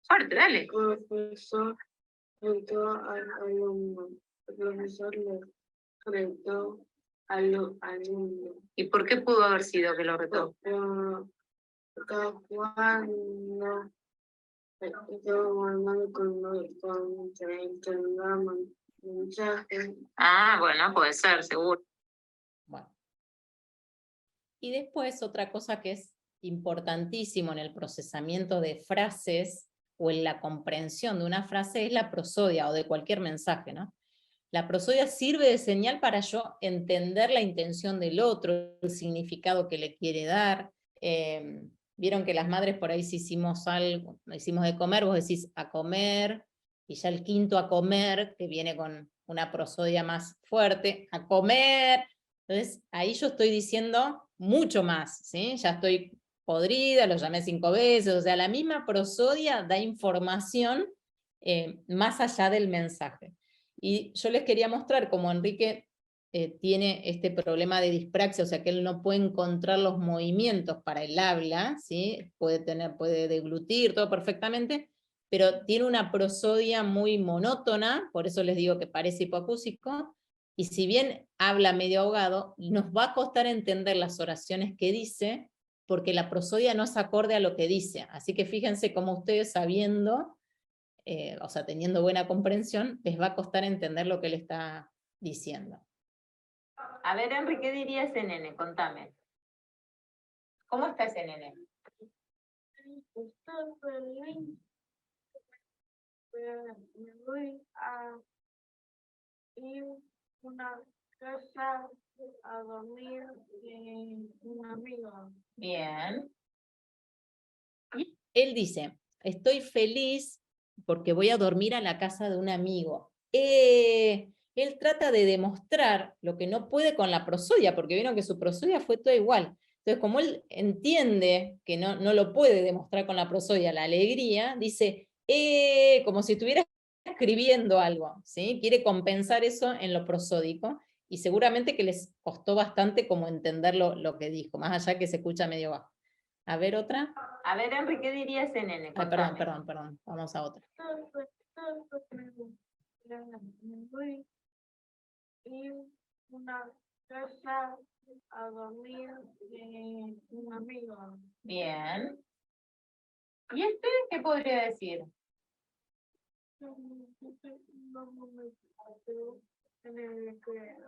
Fuerte, dale.
Profesor retó al alumno. El profesor le retó al alumno.
¿Y por qué pudo haber sido que lo retó?
Estaba jugando con mensajes.
Ah, bueno, puede ser, seguro.
Bueno. Y después otra cosa que es importantísimo en el procesamiento de frases o en la comprensión de una frase es la prosodia o de cualquier mensaje, ¿no? La prosodia sirve de señal para yo entender la intención del otro, el significado que le quiere dar. Vieron que las madres por ahí si hicimos algo, hicimos de comer, vos decís a comer, y ya el quinto a comer, que viene con una prosodia más fuerte, a comer. Entonces ahí yo estoy diciendo mucho más, ¿sí? Ya estoy podrida, lo llamé 5 veces, o sea, la misma prosodia da información más allá del mensaje. Y yo les quería mostrar cómo Enrique tiene este problema de dispraxia, o sea que él no puede encontrar los movimientos para el habla, ¿sí? Puede deglutir todo perfectamente, pero tiene una prosodia muy monótona, por eso les digo que parece hipoacúsico, y si bien habla medio ahogado, nos va a costar entender las oraciones que dice, porque la prosodia no es acorde a lo que dice. Así que fíjense cómo ustedes sabiendo, o sea, teniendo buena comprensión, les va a costar entender lo que él está diciendo.
A ver, Enrique, ¿qué diría ese nene? Contame. ¿Cómo está ese nene?
Estoy feliz. Me voy a ir a una casa a dormir con un amigo.
Bien.
Él dice, estoy feliz porque voy a dormir a la casa de un amigo. Él trata de demostrar lo que no puede con la prosodia, porque vieron que su prosodia fue todo igual. Entonces, como él entiende que no lo puede demostrar con la prosodia la alegría, dice, como si estuviera escribiendo algo, ¿sí? Quiere compensar eso en lo prosódico, y seguramente que les costó bastante como entender lo que dijo, más allá que se escucha medio bajo. A ver otra.
A ver, Enrique, ¿qué diría ese nene?
Ay, perdón. Vamos a otra.
Me voy a ir a una casa a dormir con un amigo.
Bien. ¿Y este qué podría decir?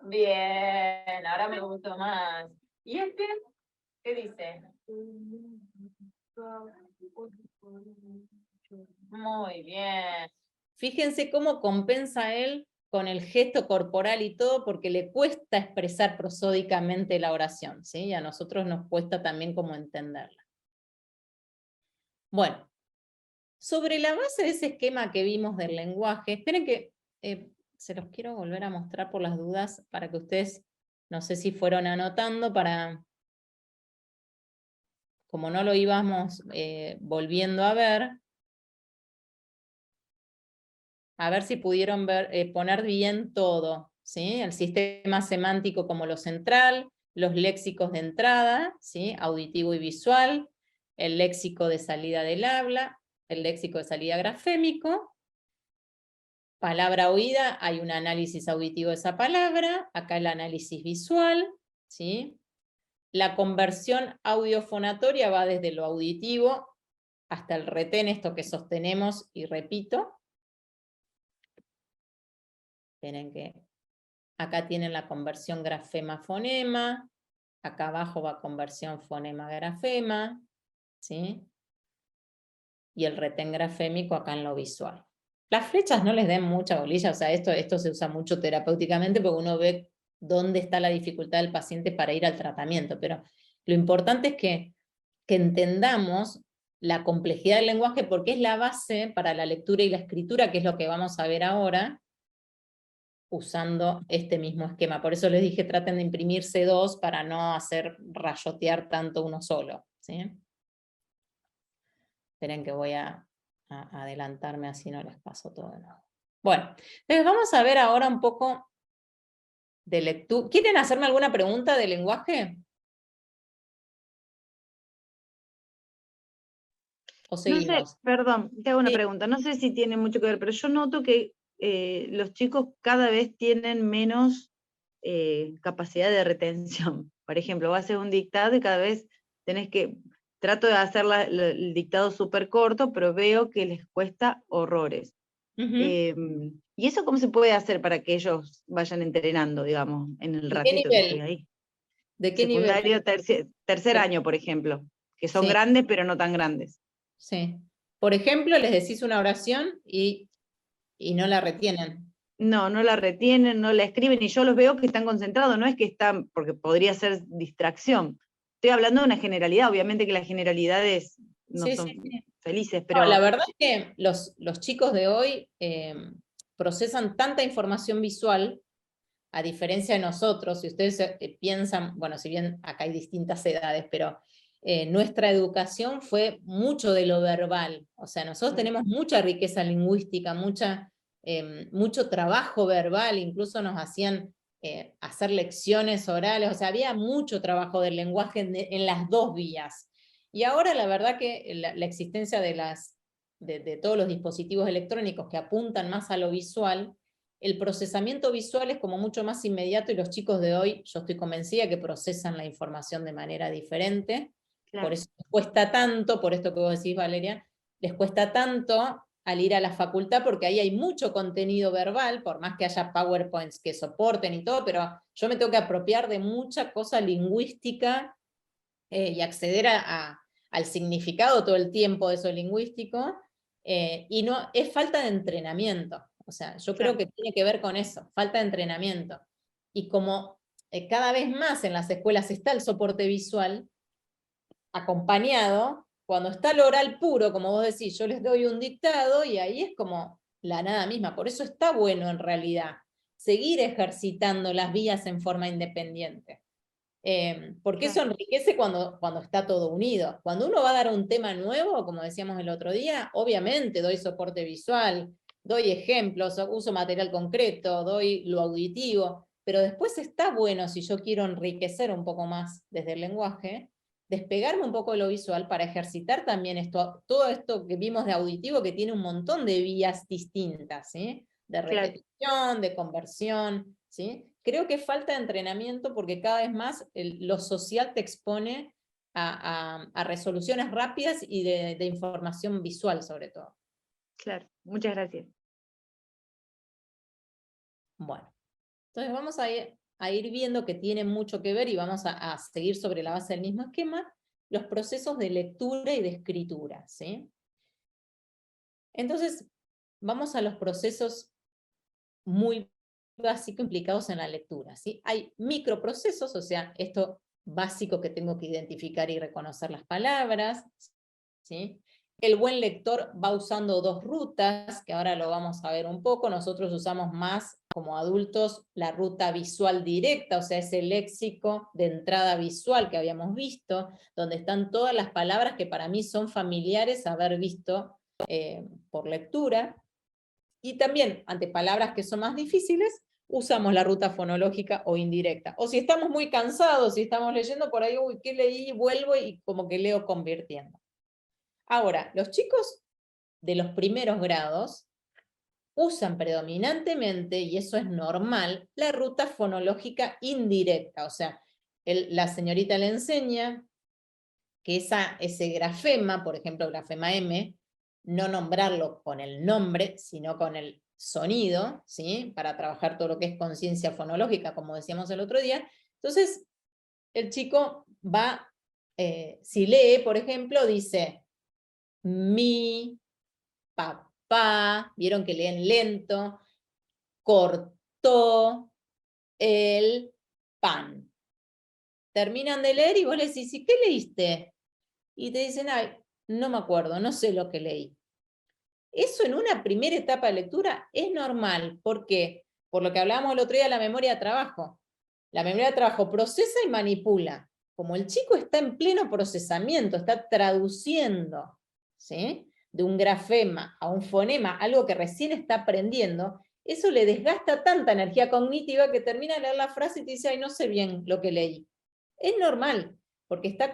Bien, ahora me gustó más. ¿Y este? ¿Qué dice? Muy bien. Fíjense cómo compensa él con el gesto corporal y todo, porque le cuesta expresar prosódicamente la oración, ¿sí? Y a nosotros nos cuesta también como entenderla. Bueno, sobre la base de ese esquema que vimos del lenguaje, esperen que se los quiero volver a mostrar por las dudas, para que ustedes, no sé si fueron anotando, para, como no lo íbamos volviendo a ver si pudieron ver, poner bien todo, ¿sí? El sistema semántico como lo central, los léxicos de entrada, ¿sí? Auditivo y visual, el léxico de salida del habla, el léxico de salida grafémico, palabra oída, hay un análisis auditivo de esa palabra, acá el análisis visual, ¿sí? La conversión audiofonatoria va desde lo auditivo hasta el retén, esto que sostenemos y repito. Esperen que acá tienen la conversión grafema-fonema, acá abajo va conversión fonema-grafema, ¿sí? Y el retén grafémico acá en lo visual. Las flechas no les den mucha bolilla, o sea, esto se usa mucho terapéuticamente porque uno ve dónde está la dificultad del paciente para ir al tratamiento, pero lo importante es que entendamos la complejidad del lenguaje porque es la base para la lectura y la escritura, que es lo que vamos a ver ahora, usando este mismo esquema. Por eso les dije, traten de imprimirse dos para no hacer rayotear tanto uno solo, ¿sí? Esperen que voy a adelantarme, así no les paso todo de nuevo. Bueno, entonces vamos a ver ahora un poco de lectura. ¿Quieren hacerme alguna pregunta de lenguaje? ¿O seguimos?
No sé, perdón, te hago una
Sí.
pregunta. No sé si tiene mucho que ver, pero yo noto que los chicos cada vez tienen menos capacidad de retención. Por ejemplo, vas a hacer un dictado y cada vez tenés que, trato de hacer el dictado súper corto, pero veo que les cuesta horrores. ¿Y eso cómo se puede hacer para que ellos vayan entrenando, digamos, en el
¿De qué
ratito que
nivel?
estoy ahí?
¿De qué nivel?
Secundario, tercer año, por ejemplo, que son
Sí.
grandes, pero no tan grandes.
Sí. Por ejemplo, les decís una oración y no la retienen.
No, no la retienen, no la escriben, y yo los veo que están concentrados, no es que están, porque podría ser distracción. Estoy hablando de una generalidad, obviamente que las generalidades no
Sí,
son
sí.
felices,
No,
pero
la verdad es que los chicos de hoy procesan tanta información visual, a diferencia de nosotros, si ustedes piensan, bueno, si bien acá hay distintas edades, pero nuestra educación fue mucho de lo verbal, o sea, nosotros tenemos mucha riqueza lingüística, mucho trabajo verbal, incluso nos hacían hacer lecciones orales, o sea, había mucho trabajo del lenguaje en las dos vías. Y ahora la verdad que la existencia de todos los dispositivos electrónicos que apuntan más a lo visual, el procesamiento visual es como mucho más inmediato y los chicos de hoy, yo estoy convencida que procesan la información de manera diferente.
claro.
Por eso les cuesta tanto, por esto que vos decís, Valeria, les cuesta tanto al ir a la facultad porque ahí hay mucho contenido verbal, por más que haya PowerPoints que soporten y todo, pero yo me tengo que apropiar de mucha cosa lingüística y acceder al significado todo el tiempo de eso lingüístico, y no, es falta de entrenamiento. O sea, yo creo que tiene que ver con eso, falta de entrenamiento. Y como cada vez más en las escuelas está el soporte visual acompañado, cuando está el oral puro, como vos decís, yo les doy un dictado y ahí es como la nada misma. Por eso está bueno en realidad seguir ejercitando las vías en forma independiente. Porque eso enriquece cuando está todo unido. Cuando uno va a dar un tema nuevo, como decíamos el otro día, obviamente doy soporte visual, doy ejemplos, uso material concreto, doy lo auditivo, pero después está bueno, si yo quiero enriquecer un poco más desde el lenguaje, despegarme un poco de lo visual para ejercitar también todo esto que vimos de auditivo, que tiene un montón de vías distintas, ¿sí? De repetición, de conversión, ¿sí? Creo que falta de entrenamiento porque cada vez más lo social te expone a resoluciones rápidas y de información visual sobre todo.
Claro, muchas gracias.
Bueno.
Entonces vamos a ir viendo que tiene mucho que ver y vamos a seguir sobre la base del mismo esquema, los procesos de lectura y de escritura, ¿sí? Entonces, vamos a los procesos muy básicos implicados en la lectura, ¿sí? Hay microprocesos, o sea, esto básico que tengo que identificar y reconocer las palabras, ¿sí? El buen lector va usando dos rutas, que ahora lo vamos a ver un poco. Nosotros usamos más como adultos la ruta visual directa, o sea, ese léxico de entrada visual que habíamos visto, donde están todas las palabras que para mí son familiares haber visto por lectura. Y también, ante palabras que son más difíciles, usamos la ruta fonológica o indirecta. O si estamos muy cansados, si estamos leyendo por ahí, uy, ¿qué leí? Vuelvo y como que leo convirtiendo. Ahora, los chicos de los primeros grados usan predominantemente, y eso es normal, la ruta fonológica indirecta. O sea, la señorita le enseña que ese grafema, por ejemplo, grafema M, no nombrarlo con el nombre, sino con el sonido, ¿sí? Para trabajar todo lo que es conciencia fonológica, como decíamos el otro día. Entonces, el chico va, si lee, por ejemplo, dice mi papá, vieron que leen lento, cortó el pan. Terminan de leer y vos le decís, ¿y qué leíste? Y te dicen, ay, no me acuerdo, no sé lo que leí. Eso en una primera etapa de lectura es normal. ¿Por qué? Por lo que hablábamos el otro día de la memoria de trabajo. La memoria de trabajo procesa y manipula. Como el chico está en pleno procesamiento, está traduciendo, ¿sí?, de un grafema a un fonema, algo que recién está aprendiendo, eso le desgasta tanta energía cognitiva que termina de leer la frase y te dice, ay, no sé bien lo que leí. Es normal, porque está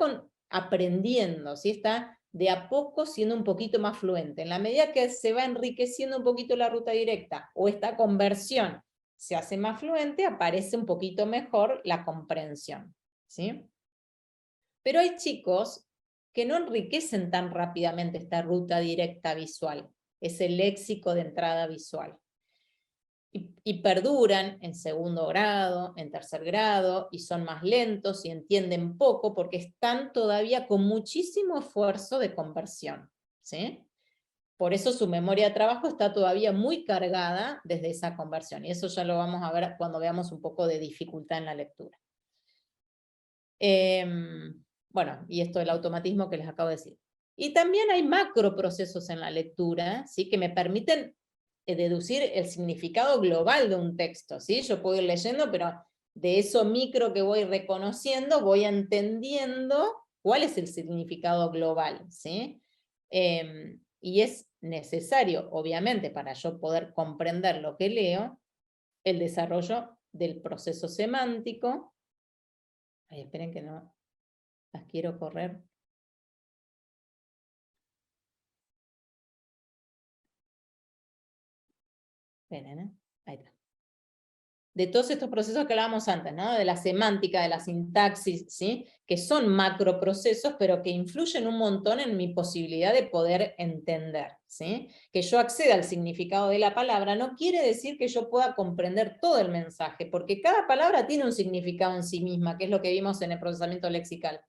aprendiendo, ¿sí? Está de a poco siendo un poquito más fluente. En la medida que se va enriqueciendo un poquito la ruta directa, o esta conversión se hace más fluente, aparece un poquito mejor la comprensión, ¿sí? Pero hay chicos que no enriquecen tan rápidamente esta ruta directa visual, ese léxico de entrada visual. Y perduran en segundo grado, en tercer grado, y son más lentos y entienden poco porque están todavía con muchísimo esfuerzo de conversión, ¿sí? Por eso su memoria de trabajo está todavía muy cargada desde esa conversión, y eso ya lo vamos a ver cuando veamos un poco de dificultad en la lectura. Bueno, y esto del automatismo que les acabo de decir. Y también hay macroprocesos en la lectura, ¿sí?, que me permiten deducir el significado global de un texto, ¿sí? Yo puedo ir leyendo, pero de eso micro que voy reconociendo, voy entendiendo cuál es el significado global, ¿sí? Y es necesario, obviamente, para yo poder comprender lo que leo, el desarrollo del proceso semántico. Ay, esperen que no las quiero correr. Esperen, ahí está. De todos estos procesos que hablábamos antes, ¿no? De la semántica, de la sintaxis, ¿sí?, que son macroprocesos, pero que influyen un montón en mi posibilidad de poder entender, ¿sí? Que yo acceda al significado de la palabra no quiere decir que yo pueda comprender todo el mensaje, porque cada palabra tiene un significado en sí misma, que es lo que vimos en el procesamiento lexical.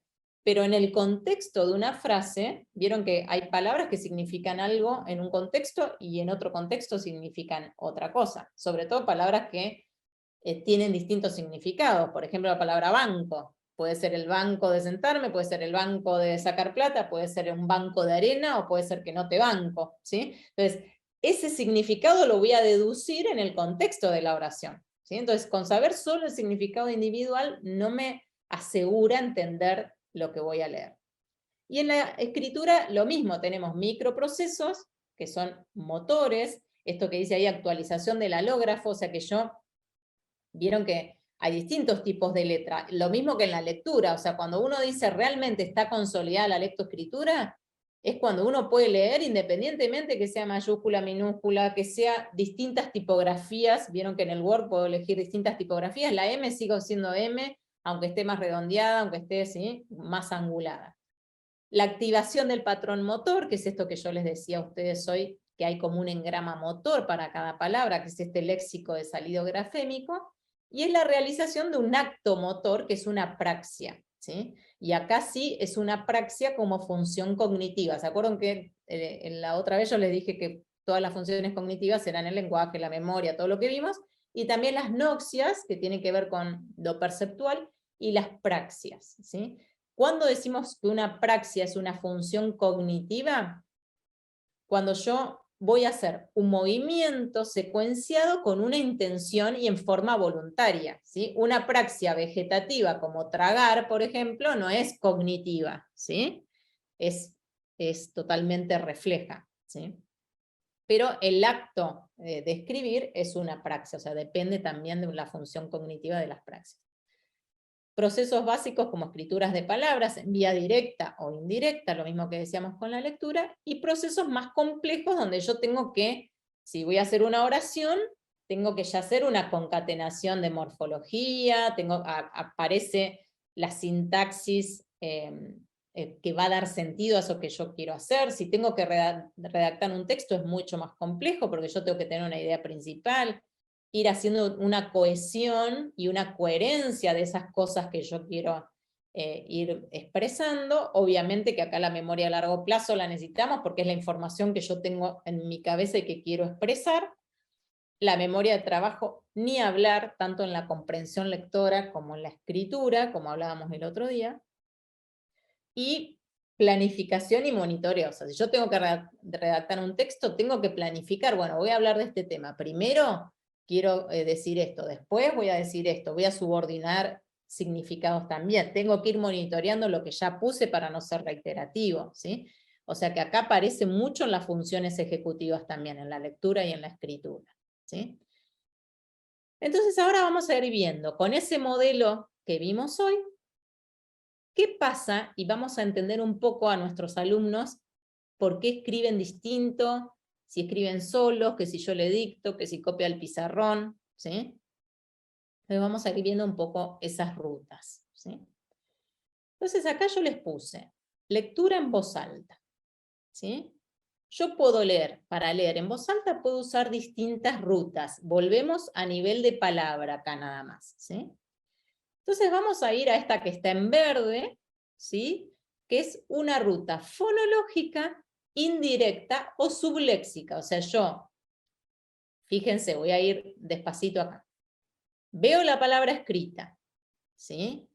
Pero en el contexto de una frase, vieron que hay palabras que significan algo en un contexto y en otro contexto significan otra cosa, sobre todo palabras que tienen distintos significados. Por ejemplo, la palabra banco. Puede ser el banco de sentarme, puede ser el banco de sacar plata, puede ser un banco de arena, o puede ser que no te banco, ¿sí? Entonces, ese significado lo voy a deducir en el contexto de la oración, ¿sí? Entonces, con saber solo el significado individual no me asegura entender lo que voy a leer. Y en la escritura lo mismo, tenemos microprocesos, que son motores, esto que dice ahí actualización del alógrafo, o sea que vieron que hay distintos tipos de letra, lo mismo que en la lectura, o sea, cuando uno dice realmente está consolidada la lectoescritura, es cuando uno puede leer independientemente que sea mayúscula, minúscula, que sea distintas tipografías, vieron que en el Word puedo elegir distintas tipografías, la M sigue siendo M, aunque esté más redondeada, aunque esté, ¿sí?, más angulada. La activación del patrón motor, que es esto que yo les decía a ustedes hoy, que hay como un engrama motor para cada palabra, que es este léxico de salido grafémico, y es la realización de un acto motor, que es una praxia, ¿sí? Y acá sí es una praxia como función cognitiva. ¿Se acuerdan que en la otra vez yo les dije que todas las funciones cognitivas eran el lenguaje, la memoria, todo lo que vimos, y también las noxias, que tienen que ver con lo perceptual, y las praxias, ¿sí? ¿Cuándo decimos que una praxia es una función cognitiva? Cuando yo voy a hacer un movimiento secuenciado con una intención y en forma voluntaria, ¿sí? Una praxia vegetativa como tragar, por ejemplo, no es cognitiva, ¿sí? Es totalmente refleja, ¿sí? Pero el acto de escribir es una praxia, o sea, depende también de la función cognitiva de las praxias. Procesos básicos como escrituras de palabras en vía directa o indirecta, lo mismo que decíamos con la lectura, y procesos más complejos donde yo tengo que, si voy a hacer una oración, tengo que ya hacer una concatenación de morfología, aparece la sintaxis que va a dar sentido a eso que yo quiero hacer. Si tengo que redactar un texto es mucho más complejo porque yo tengo que tener una idea principal, ir haciendo una cohesión y una coherencia de esas cosas que yo quiero ir expresando. Obviamente que acá la memoria a largo plazo la necesitamos porque es la información que yo tengo en mi cabeza y que quiero expresar. La memoria de trabajo, ni hablar, tanto en la comprensión lectora como en la escritura, como hablábamos el otro día. Y planificación y monitoreo. O sea, si yo tengo que redactar un texto, tengo que planificar, bueno, voy a hablar de este tema. Primero quiero decir esto, después voy a decir esto, voy a subordinar significados también. Tengo que ir monitoreando lo que ya puse para no ser reiterativo, ¿sí? O sea que acá aparece mucho en las funciones ejecutivas también, en la lectura y en la escritura, ¿sí? Entonces ahora vamos a ir viendo, con ese modelo que vimos hoy, ¿qué pasa? Y vamos a entender un poco a nuestros alumnos por qué escriben distinto, si escriben solos, que si yo le dicto, que si copia el pizarrón, ¿sí? Entonces vamos a ir viendo un poco esas rutas, ¿sí? Entonces acá yo les puse lectura en voz alta, ¿sí? Yo puedo leer, para leer en voz alta puedo usar distintas rutas. Volvemos a nivel de palabra acá nada más, ¿sí? Entonces vamos a ir a esta que está en verde, ¿sí? Que es una ruta fonológica, indirecta o subléxica. O sea, yo, fíjense, voy a ir despacito acá. Veo la palabra escrita, ¿sí?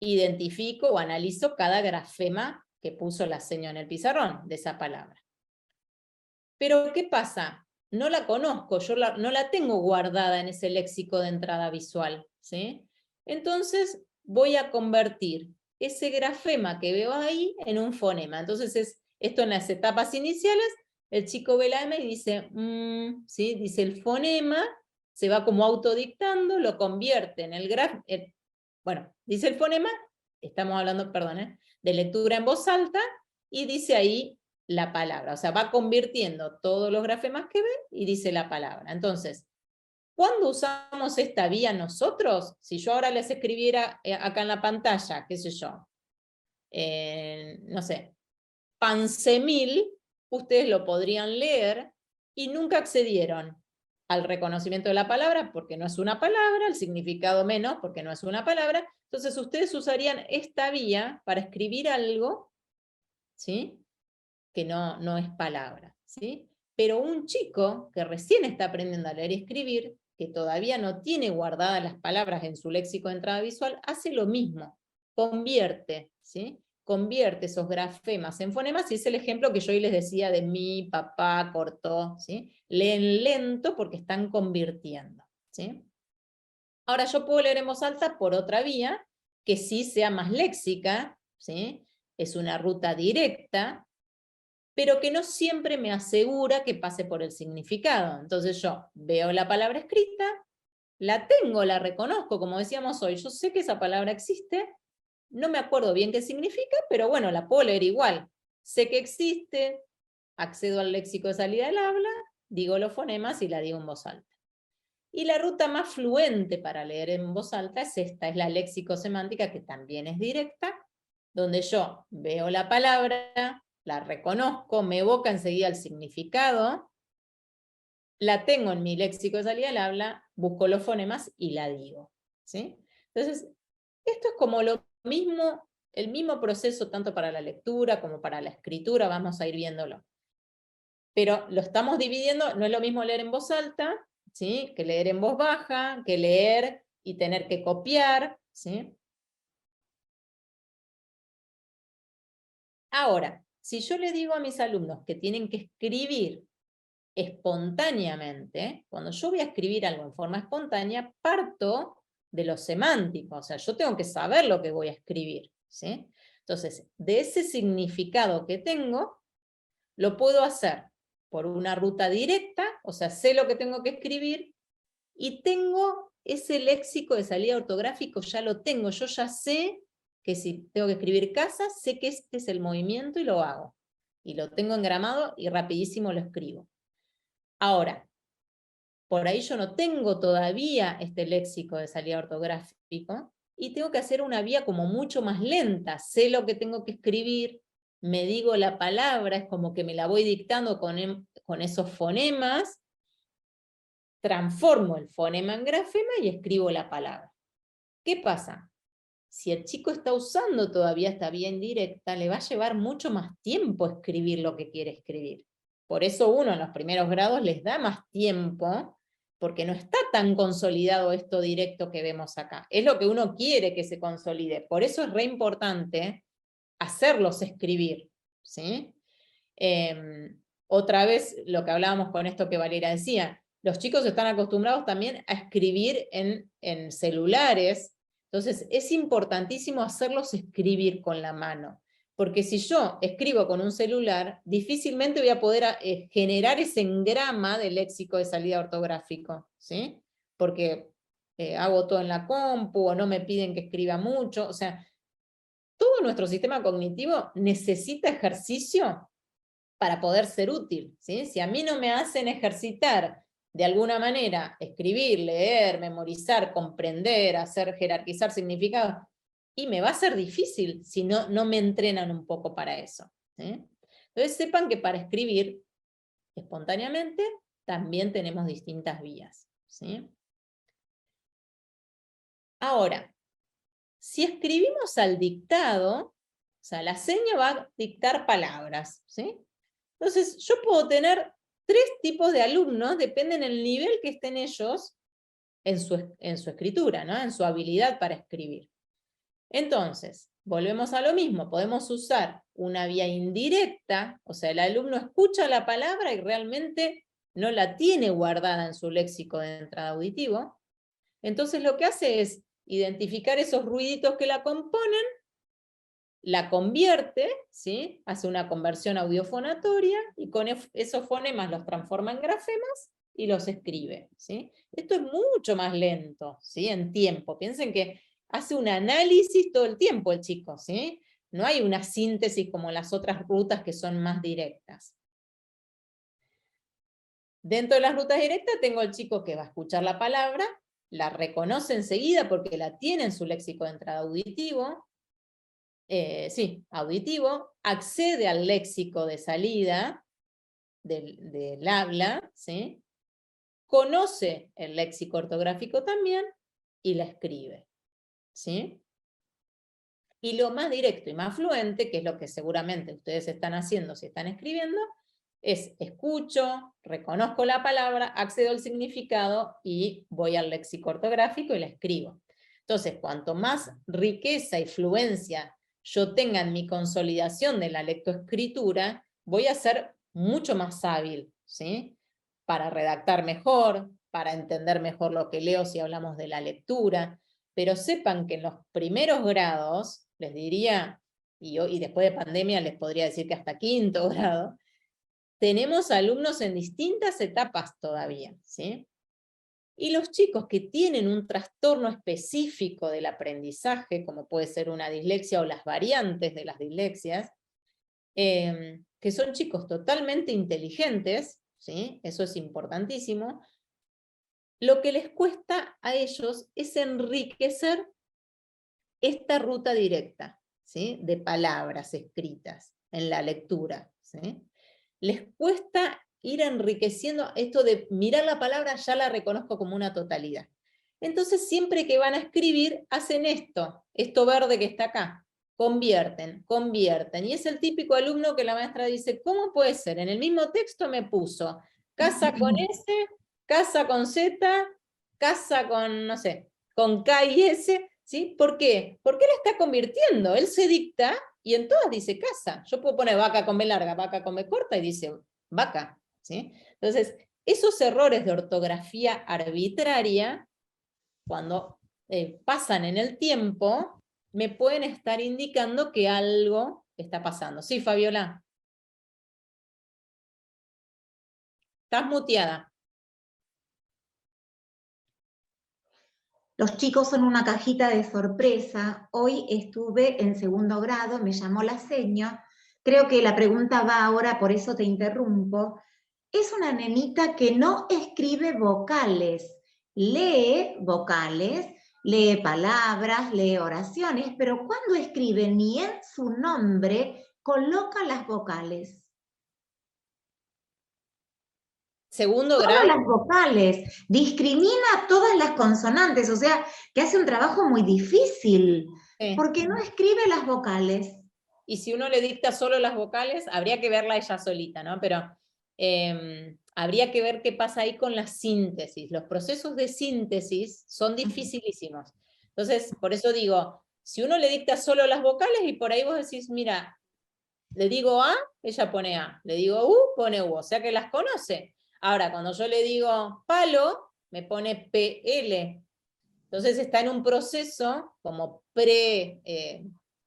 Identifico o analizo cada grafema que puso la seño en el pizarrón de esa palabra. Pero, ¿qué pasa? No la conozco, yo no la tengo guardada en ese léxico de entrada visual, ¿sí? Entonces voy a convertir ese grafema que veo ahí en un fonema. Entonces esto en las etapas iniciales, el chico ve la M y dice, ¿sí? Dice el fonema, se va como autodictando, lo convierte en el grafema, bueno, dice el fonema, estamos hablando, perdón, de lectura en voz alta, y dice ahí la palabra, o sea, va convirtiendo todos los grafemas que ve y dice la palabra. Entonces, ¿cuándo usamos esta vía nosotros? Si yo ahora les escribiera acá en la pantalla, qué sé yo, no sé, pancemil, ustedes lo podrían leer y nunca accedieron al reconocimiento de la palabra porque no es una palabra, al significado menos porque no es una palabra. Entonces ustedes usarían esta vía para escribir algo, ¿sí? Que no es palabra, ¿sí? Pero un chico que recién está aprendiendo a leer y escribir, que todavía no tiene guardadas las palabras en su léxico de entrada visual, hace lo mismo, convierte, ¿sí? Convierte esos grafemas en fonemas, y es el ejemplo que yo hoy les decía de mi, papá, cortó, ¿sí? Leen lento porque están convirtiendo, ¿sí? Ahora yo puedo leer en voz alta por otra vía, que sí sea más léxica, ¿sí? Es una ruta directa, pero que no siempre me asegura que pase por el significado. Entonces yo veo la palabra escrita, la tengo, la reconozco, como decíamos hoy, yo sé que esa palabra existe, no me acuerdo bien qué significa, pero bueno, la puedo leer igual. Sé que existe, accedo al léxico de salida del habla, digo los fonemas y la digo en voz alta. Y la ruta más fluente para leer en voz alta es esta, es la léxico-semántica, que también es directa, donde yo veo la palabra, la reconozco, me evoca enseguida el significado, la tengo en mi léxico de salida del habla, busco los fonemas y la digo, ¿sí? Entonces, esto es como lo mismo, el mismo proceso tanto para la lectura como para la escritura, vamos a ir viéndolo. Pero lo estamos dividiendo, no es lo mismo leer en voz alta, ¿sí? Que leer en voz baja, que leer y tener que copiar, ¿sí? Ahora, si yo le digo a mis alumnos que tienen que escribir espontáneamente, cuando yo voy a escribir algo en forma espontánea, parto de lo semántico, o sea, yo tengo que saber lo que voy a escribir, ¿sí? Entonces, de ese significado que tengo, lo puedo hacer por una ruta directa, o sea, sé lo que tengo que escribir, y tengo ese léxico de salida ortográfico, ya lo tengo, yo ya sé que si tengo que escribir casa, sé que este es el movimiento y lo hago. Y lo tengo engramado y rapidísimo lo escribo. Ahora, por ahí yo no tengo todavía este léxico de salida ortográfico, y tengo que hacer una vía como mucho más lenta, sé lo que tengo que escribir, me digo la palabra, es como que me la voy dictando con esos fonemas, transformo el fonema en grafema y escribo la palabra. ¿Qué pasa? Si el chico está usando todavía esta vía indirecta, le va a llevar mucho más tiempo escribir lo que quiere escribir. Por eso uno en los primeros grados les da más tiempo, porque no está tan consolidado esto directo que vemos acá. Es lo que uno quiere que se consolide. Por eso es re importante hacerlos escribir, ¿sí? Otra vez lo que hablábamos con esto que Valeria decía, los chicos están acostumbrados también a escribir en celulares, entonces es importantísimo hacerlos escribir con la mano, porque si yo escribo con un celular, difícilmente voy a poder generar ese engrama de léxico de salida ortográfico, ¿sí? Porque hago todo en la compu, o no me piden que escriba mucho, o sea, todo nuestro sistema cognitivo necesita ejercicio para poder ser útil, ¿sí? Si a mí no me hacen ejercitar de alguna manera, escribir, leer, memorizar, comprender, hacer jerarquizar significados, y me va a ser difícil si no me entrenan un poco para eso, ¿sí? Entonces sepan que para escribir espontáneamente también tenemos distintas vías, ¿sí? Ahora, si escribimos al dictado, o sea, la seña va a dictar palabras, ¿sí? Entonces, yo puedo tener 3 tipos de alumnos, dependen del nivel que estén ellos en su escritura, ¿no? En su habilidad para escribir. Entonces, volvemos a lo mismo, podemos usar una vía indirecta, o sea, el alumno escucha la palabra y realmente no la tiene guardada en su léxico de entrada auditivo. Entonces lo que hace es identificar esos ruiditos que la componen, la convierte, ¿sí? Hace una conversión audiofonatoria y con esos fonemas los transforma en grafemas y los escribe, ¿sí? Esto es mucho más lento, ¿sí? En tiempo. Piensen que hace un análisis todo el tiempo el chico, ¿sí? No hay una síntesis como las otras rutas que son más directas. Dentro de las rutas directas tengo el chico que va a escuchar la palabra, la reconoce enseguida porque la tiene en su léxico de entrada auditivo, auditivo, accede al léxico de salida del habla, ¿sí? Conoce el léxico ortográfico también y la escribe, ¿sí? Y lo más directo y más fluente, que es lo que seguramente ustedes están haciendo si están escribiendo, es escucho, reconozco la palabra, accedo al significado y voy al léxico ortográfico y la escribo. Entonces, cuanto más riqueza y fluencia yo tenga en mi consolidación de la lectoescritura, voy a ser mucho más hábil, ¿sí? Para redactar mejor, para entender mejor lo que leo si hablamos de la lectura, pero sepan que en los primeros grados, les diría, y después de pandemia les podría decir que hasta 5º grado, tenemos alumnos en distintas etapas todavía, ¿sí? Y los chicos que tienen un trastorno específico del aprendizaje, como puede ser una dislexia o las variantes de las dislexias, que son chicos totalmente inteligentes, ¿sí? Eso es importantísimo, lo que les cuesta a ellos es enriquecer esta ruta directa, ¿sí? De palabras escritas en la lectura, ¿sí? Les cuesta ir enriqueciendo esto de mirar la palabra, ya la reconozco como una totalidad. Entonces siempre que van a escribir, hacen esto verde que está acá, convierten, y es el típico alumno que la maestra dice, ¿cómo puede ser? En el mismo texto me puso casa con S, casa con Z, casa con, no sé, con K y S, ¿sí? ¿Por qué? Porque él está convirtiendo, él se dicta y en todas dice casa. Yo puedo poner vaca con B larga, vaca con B corta y dice vaca, ¿sí? Entonces, esos errores de ortografía arbitraria, cuando pasan en el tiempo, me pueden estar indicando que algo está pasando. Sí, Fabiola. Estás muteada.
Los chicos son una cajita de sorpresa. Hoy estuve en segundo grado, me llamó la seño. Creo que la pregunta va ahora, por eso te interrumpo. Es una nenita que no escribe vocales, lee vocales, lee palabras, lee oraciones, pero cuando escribe ni en su nombre coloca las vocales.
Segundo
Todas
grado.
las vocales, discrimina todas las consonantes, o sea, que hace un trabajo muy difícil,
Sí.
porque no escribe las vocales.
Y si uno le dicta solo las vocales, habría que verla ella solita, ¿no? Pero habría que ver qué pasa ahí con la síntesis. Los procesos de síntesis son dificilísimos. Entonces, por eso digo, si uno le dicta solo las vocales y por ahí vos decís, mira, le digo A, ella pone A, le digo U, pone U, o sea que las conoce. Ahora, cuando yo le digo palo, me pone PL. Entonces está en un proceso como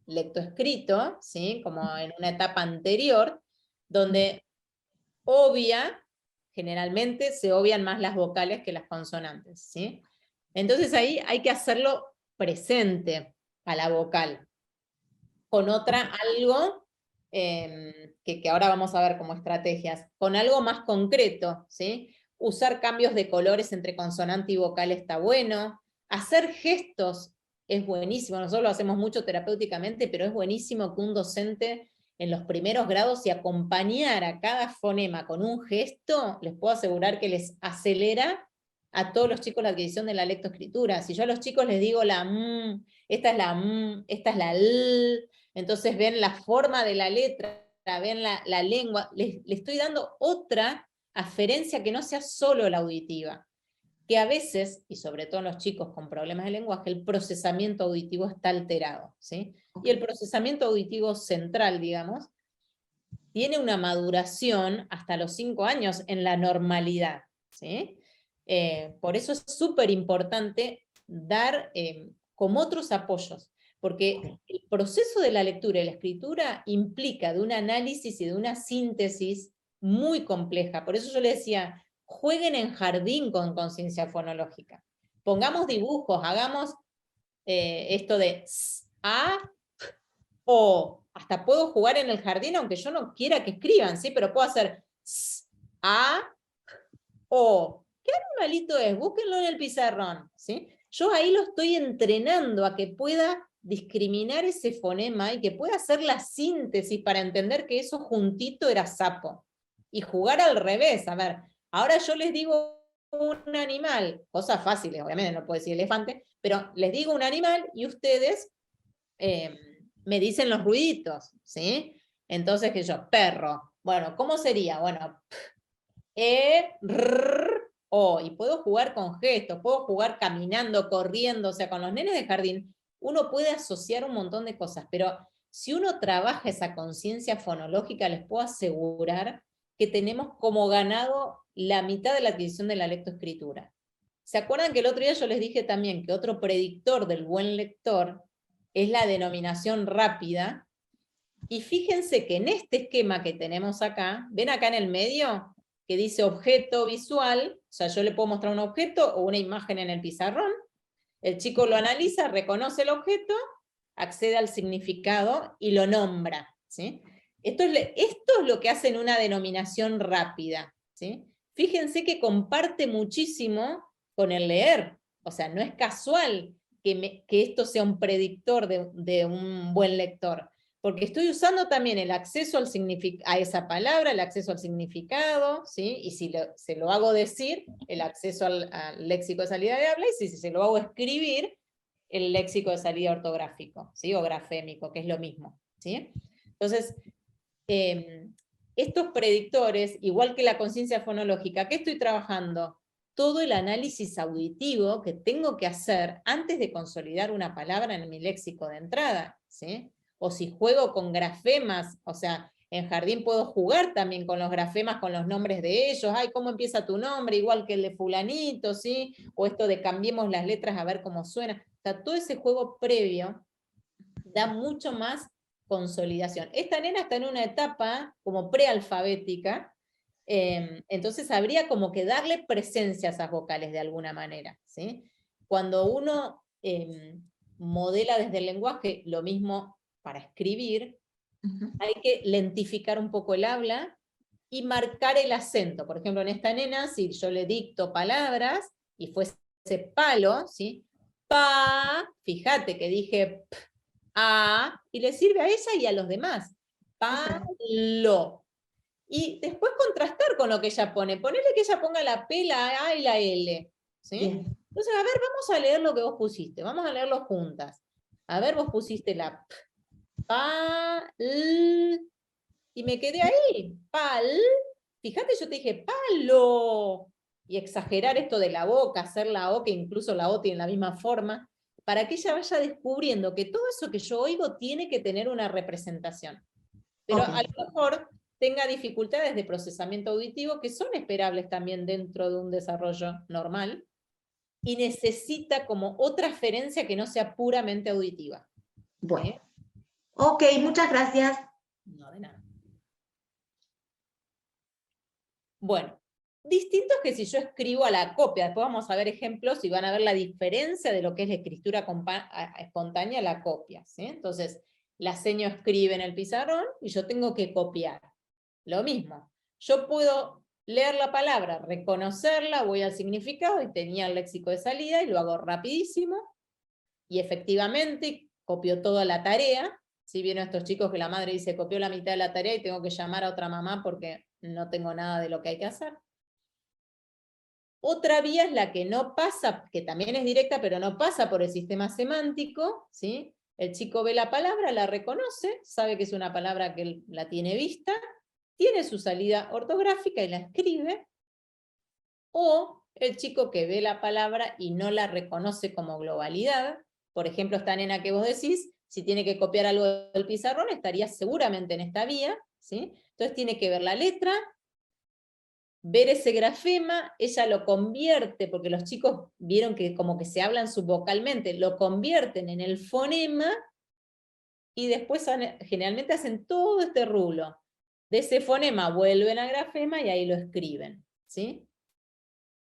lectoescrito, ¿sí? Como en una etapa anterior, donde generalmente se obvian más las vocales que las consonantes, ¿sí? Entonces ahí hay que hacerlo presente a la vocal, con algo que ahora vamos a ver como estrategias, con algo más concreto, ¿sí? Usar cambios de colores entre consonante y vocal está bueno, hacer gestos es buenísimo, nosotros lo hacemos mucho terapéuticamente, pero es buenísimo que un docente en los primeros grados, y acompañar a cada fonema con un gesto, les puedo asegurar que les acelera a todos los chicos la adquisición de la lectoescritura. Si yo a los chicos les digo la m, esta es la m, esta es la l, entonces ven la forma de la letra, ven la lengua, le estoy dando otra aferencia que no sea solo la auditiva. Que a veces, y sobre todo en los chicos con problemas de lenguaje, el procesamiento auditivo está alterado, ¿sí? Y el procesamiento auditivo central, digamos, tiene una maduración hasta los 5 años en la normalidad, ¿sí? Por eso es súper importante dar como otros apoyos, porque el proceso de la lectura y la escritura implica de un análisis y de una síntesis muy compleja. Por eso yo le decía, jueguen en jardín con conciencia fonológica. Pongamos dibujos, hagamos esto de a, o, hasta puedo jugar en el jardín aunque yo no quiera que escriban, ¿sí? Pero puedo hacer a, o. ¿Qué animalito es? Búsquenlo en el pizarrón, ¿sí? Yo ahí lo estoy entrenando a que pueda discriminar ese fonema y que pueda hacer la síntesis para entender que eso juntito era sapo. Y jugar al revés, a ver, ahora yo les digo un animal, cosas fáciles, obviamente no puedo decir elefante, pero les digo un animal y ustedes me dicen los ruiditos, ¿sí? Entonces, que yo, perro, bueno, ¿cómo sería? Bueno, o, y puedo jugar con gestos, puedo jugar caminando, corriendo, o sea, con los nenes de jardín, uno puede asociar un montón de cosas, pero si uno trabaja esa conciencia fonológica, les puedo asegurar que tenemos como ganado la mitad de la adquisición de la lectoescritura. ¿Se acuerdan que el otro día yo les dije también que otro predictor del buen lector es la denominación rápida? Y fíjense que en este esquema que tenemos acá, ¿ven acá en el medio? Que dice objeto visual, o sea, yo le puedo mostrar un objeto o una imagen en el pizarrón, el chico lo analiza, reconoce el objeto, accede al significado y lo nombra, ¿sí? Esto es lo que hace en una denominación rápida, ¿sí? Fíjense que comparte muchísimo con el leer, o sea, no es casual que esto sea un predictor de un buen lector, porque estoy usando también el acceso a esa palabra, el acceso al significado, ¿sí? Y si se lo hago decir, el acceso al léxico de salida de habla, y si se lo hago escribir, el léxico de salida ortográfico, ¿sí? O grafémico, que es lo mismo, ¿sí? Entonces, estos predictores, igual que la conciencia fonológica, ¿qué estoy trabajando? Todo el análisis auditivo que tengo que hacer antes de consolidar una palabra en mi léxico de entrada, ¿sí? O si juego con grafemas, o sea, en jardín puedo jugar también con los grafemas, con los nombres de ellos, ay, ¿cómo empieza tu nombre? Igual que el de fulanito, ¿sí? O esto de cambiemos las letras a ver cómo suena. O sea, todo ese juego previo da mucho más consolidación. Esta nena está en una etapa como prealfabética, entonces habría como que darle presencia a esas vocales de alguna manera, ¿sí? Cuando uno modela desde el lenguaje, lo mismo para escribir, hay que lentificar un poco el habla y marcar el acento. Por ejemplo, en esta nena, si yo le dicto palabras y fuese palo, ¿sí? Pa, fíjate que dije p, a, y le sirve a ella y a los demás. Palo. Y después contrastar con lo que ella pone. Ponerle que ella ponga la P, la A y la L. ¿Sí?
Bien.
Entonces, a ver, vamos a leer lo que vos pusiste. Vamos a leerlo juntas. A ver, vos pusiste la P. Pa, L, y me quedé ahí. Pal. Fíjate, yo te dije palo. Y exagerar esto de la boca, hacer la O, que incluso la O tiene la misma forma, para que ella vaya descubriendo que todo eso que yo oigo tiene que tener una representación. Pero a lo mejor tenga dificultades de procesamiento auditivo que son esperables también dentro de un desarrollo normal, y necesita como otra referencia que no sea puramente auditiva.
Bueno. Ok, muchas gracias.
No, de nada. Bueno, distinto es que si yo escribo a la copia, después vamos a ver ejemplos y van a ver la diferencia de lo que es la escritura espontánea a la copia, ¿sí? Entonces, la seño escribe en el pizarrón y yo tengo que copiar. Lo mismo, yo puedo leer la palabra, reconocerla, voy al significado y tenía el léxico de salida y lo hago rapidísimo, y efectivamente copio toda la tarea. Si vieron estos chicos que la madre dice copió la mitad de la tarea y tengo que llamar a otra mamá porque no tengo nada de lo que hay que hacer. Otra vía es la que no pasa, que también es directa, pero no pasa por el sistema semántico, ¿sí? El chico ve la palabra, la reconoce, sabe que es una palabra que él la tiene vista, tiene su salida ortográfica y la escribe, o el chico que ve la palabra y no la reconoce como globalidad. Por ejemplo, esta nena que vos decís, si tiene que copiar algo del pizarrón, estaría seguramente en esta vía, ¿sí? Entonces tiene que ver la letra, ver ese grafema, ella lo convierte, porque los chicos vieron que como que se hablan subvocalmente, lo convierten en el fonema, y después generalmente hacen todo este rulo. De ese fonema vuelven al grafema y ahí lo escriben, ¿sí?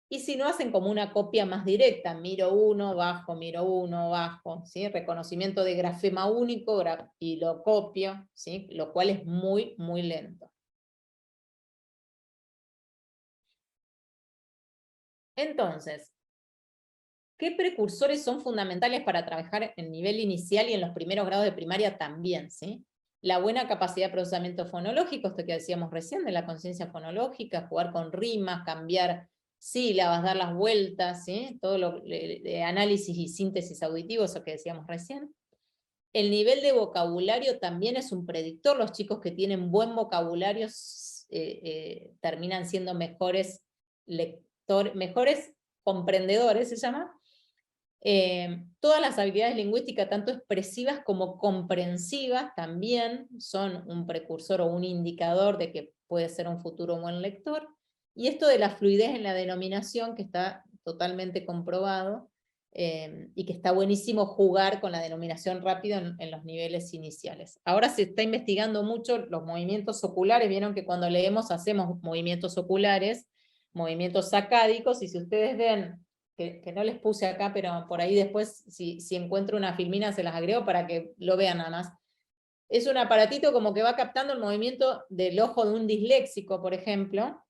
Y si no, hacen como una copia más directa, miro uno, bajo, ¿sí? Reconocimiento de grafema único y lo copio, ¿sí? Lo cual es muy, muy lento. Entonces, ¿qué precursores son fundamentales para trabajar en nivel inicial y en los primeros grados de primaria también, ¿sí? La buena capacidad de procesamiento fonológico, esto que decíamos recién, de la conciencia fonológica, jugar con rimas, cambiar sílabas, dar las vueltas, ¿sí? Todo lo de análisis y síntesis auditivo, eso que decíamos recién. El nivel de vocabulario también es un predictor. Los chicos que tienen buen vocabulario terminan siendo mejores lectores, mejores comprendedores, se llama. Todas las habilidades lingüísticas, tanto expresivas como comprensivas, también son un precursor o un indicador de que puede ser un futuro buen lector. Y esto de la fluidez en la denominación, que está totalmente comprobado, y que está buenísimo jugar con la denominación rápido en los niveles iniciales. Ahora se está investigando mucho los movimientos oculares. Vieron que cuando leemos hacemos movimientos oculares, movimientos sacádicos, y si ustedes ven, que no les puse acá, pero por ahí después, si encuentro una filmina, se las agrego para que lo vean nada más. Es un aparatito como que va captando el movimiento del ojo de un disléxico, por ejemplo,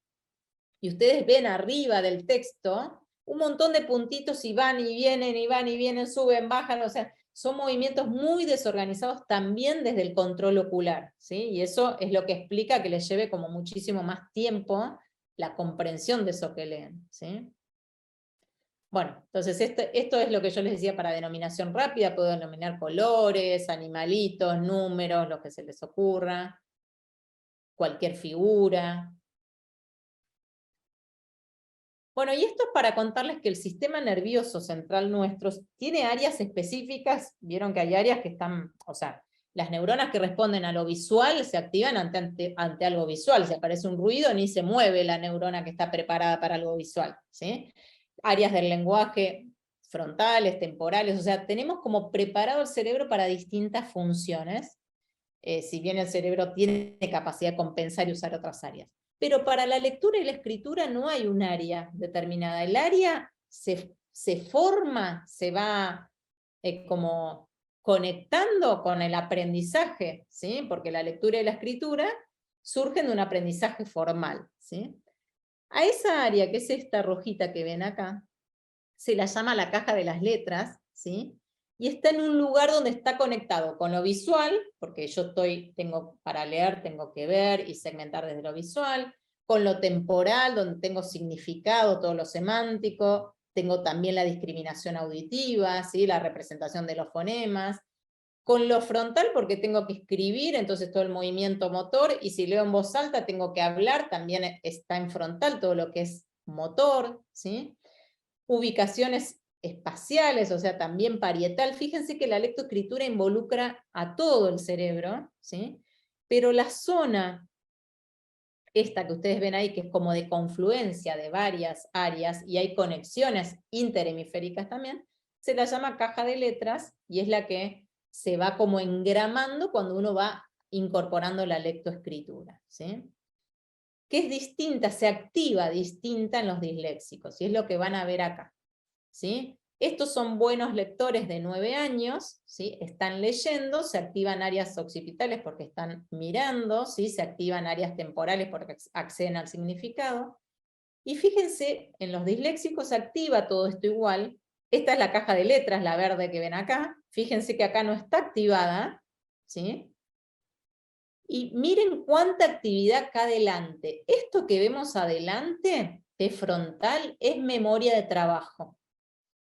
y ustedes ven arriba del texto un montón de puntitos y van y vienen, suben, bajan, o sea, son movimientos muy desorganizados también desde el control ocular, ¿sí? Y eso es lo que explica que les lleve como muchísimo más tiempo la comprensión de eso que leen, ¿sí? Bueno, entonces esto es lo que yo les decía para denominación rápida, puedo denominar colores, animalitos, números, lo que se les ocurra, cualquier figura. Bueno, y esto es para contarles que el sistema nervioso central nuestro tiene áreas específicas, vieron que hay áreas que están, o sea, las neuronas que responden a lo visual se activan ante algo visual, si aparece un ruido ni se mueve la neurona que está preparada para algo visual, ¿sí? Áreas del lenguaje frontales, temporales, o sea, tenemos como preparado el cerebro para distintas funciones, si bien el cerebro tiene capacidad de compensar y usar otras áreas. Pero para la lectura y la escritura no hay un área determinada. El área se forma, se va como conectando con el aprendizaje, ¿sí? Porque la lectura y la escritura surgen de un aprendizaje formal, ¿sí? A esa área, que es esta rojita que ven acá, se la llama la caja de las letras, ¿sí? Y está en un lugar donde está conectado con lo visual, porque yo para leer tengo que ver y segmentar desde lo visual, con lo temporal, donde tengo significado, todo lo semántico, tengo también la discriminación auditiva, ¿sí? La representación de los fonemas, con lo frontal porque tengo que escribir, entonces todo el movimiento motor, y si leo en voz alta tengo que hablar, también está en frontal todo lo que es motor, ¿sí? Ubicaciones espaciales, o sea, también parietal. Fíjense que la lectoescritura involucra a todo el cerebro, ¿sí? Pero la zona, esta que ustedes ven ahí, que es como de confluencia de varias áreas, y hay conexiones interhemisféricas también, se la llama caja de letras, y es la que se va como engramando cuando uno va incorporando la lectoescritura, ¿sí? Que es distinta, se activa distinta en los disléxicos, y es lo que van a ver acá, ¿sí? Estos son buenos lectores de 9 años, ¿sí? Están leyendo, se activan áreas occipitales porque están mirando, ¿sí? Se activan áreas temporales porque acceden al significado, y fíjense, en los disléxicos se activa todo esto igual. Esta es la caja de letras, la verde que ven acá, fíjense que acá no está activada, ¿sí? Y miren cuánta actividad acá adelante. Esto que vemos adelante, de frontal, es memoria de trabajo.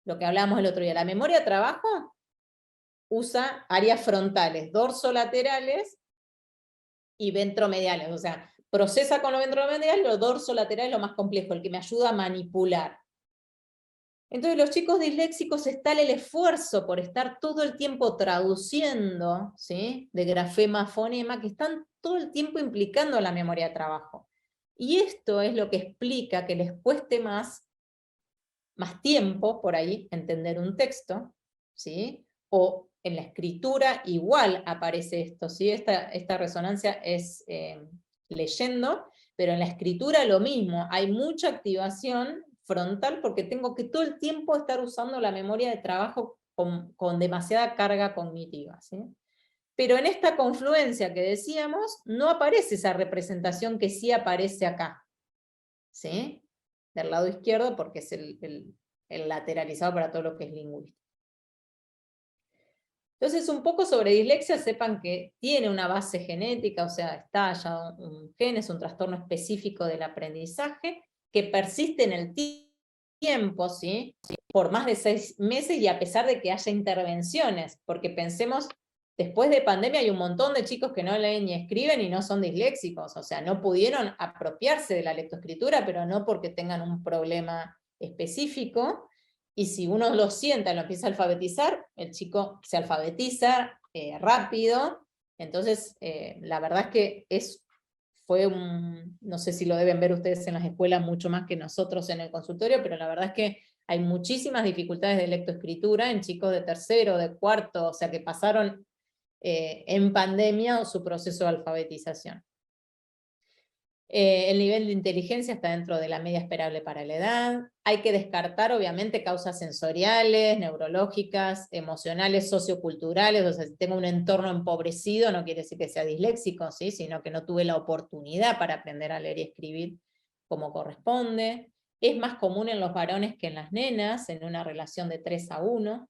Lo que hablábamos el otro día. La memoria de trabajo usa áreas frontales, dorsolaterales y ventromediales. O sea, procesa con lo ventromedial, lo dorsolateral es lo más complejo, el que me ayuda a manipular. Entonces los chicos disléxicos está el esfuerzo por estar todo el tiempo traduciendo, ¿sí? De grafema a fonema, que están todo el tiempo implicando la memoria de trabajo. Y esto es lo que explica que les cueste más tiempo por ahí entender un texto, ¿sí? O en la escritura igual aparece esto, ¿sí? Esta resonancia es leyendo, pero en la escritura lo mismo, hay mucha activación frontal porque tengo que todo el tiempo estar usando la memoria de trabajo con demasiada carga cognitiva, ¿sí? Pero en esta confluencia que decíamos, no aparece esa representación que sí aparece acá, ¿sí? Del lado izquierdo porque es el lateralizado para todo lo que es lingüístico. Entonces, un poco sobre dislexia, sepan que tiene una base genética, o sea, está ya un gen, es un trastorno específico del aprendizaje, que persiste en el tiempo, ¿sí? Por más de 6 meses y a pesar de que haya intervenciones, porque pensemos, después de pandemia hay un montón de chicos que no leen ni escriben y no son disléxicos, o sea, no pudieron apropiarse de la lectoescritura, pero no porque tengan un problema específico, y si uno lo sienta y lo empieza a alfabetizar, el chico se alfabetiza rápido, entonces la verdad es que fue no sé si lo deben ver ustedes en las escuelas mucho más que nosotros en el consultorio, pero la verdad es que hay muchísimas dificultades de lectoescritura en chicos de tercero, de cuarto, o sea que pasaron en pandemia su proceso de alfabetización. El nivel de inteligencia está dentro de la media esperable para la edad. Hay que descartar, obviamente, causas sensoriales, neurológicas, emocionales, socioculturales. O sea, si tengo un entorno empobrecido, no quiere decir que sea disléxico, ¿sí? Sino que no tuve la oportunidad para aprender a leer y escribir como corresponde. Es más común en los varones que en las nenas, en una relación de 3 a 1.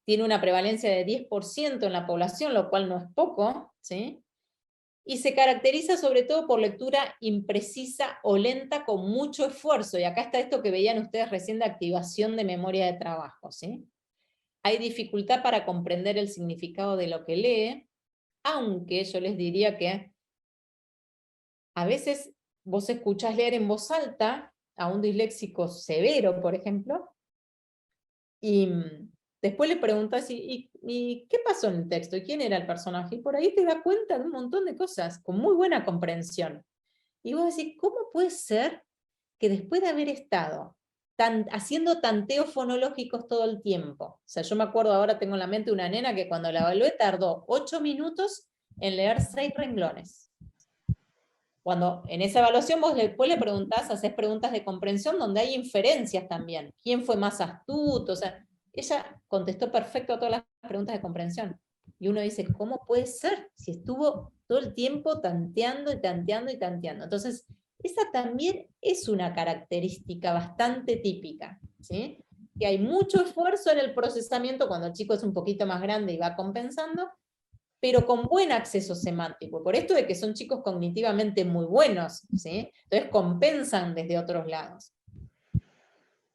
tiene una prevalencia de 10% en la población, lo cual no es poco, ¿sí? Y se caracteriza sobre todo por lectura imprecisa o lenta con mucho esfuerzo, y acá está esto que veían ustedes recién de activación de memoria de trabajo, ¿sí? Hay dificultad para comprender el significado de lo que lee, aunque yo les diría que a veces vos escuchás leer en voz alta a un disléxico severo, por ejemplo, y después le preguntas, ¿y qué pasó en el texto? ¿Y quién era el personaje? Y por ahí te das cuenta de un montón de cosas, con muy buena comprensión. Y vos decís, ¿cómo puede ser que después de haber estado haciendo tanteos fonológicos todo el tiempo? O sea, yo me acuerdo ahora, tengo en la mente una nena que cuando la evalué tardó 8 minutos en leer 6 renglones. Cuando en esa evaluación vos después le preguntás, haces preguntas de comprensión donde hay inferencias también. ¿Quién fue más astuto? O sea, ella contestó perfecto a todas las preguntas de comprensión. Y uno dice, ¿cómo puede ser? Si estuvo todo el tiempo tanteando y tanteando y tanteando. Entonces, esa también es una característica bastante típica, ¿sí? Que hay mucho esfuerzo en el procesamiento cuando el chico es un poquito más grande y va compensando, pero con buen acceso semántico, por esto de que son chicos cognitivamente muy buenos, ¿sí? Entonces compensan desde otros lados.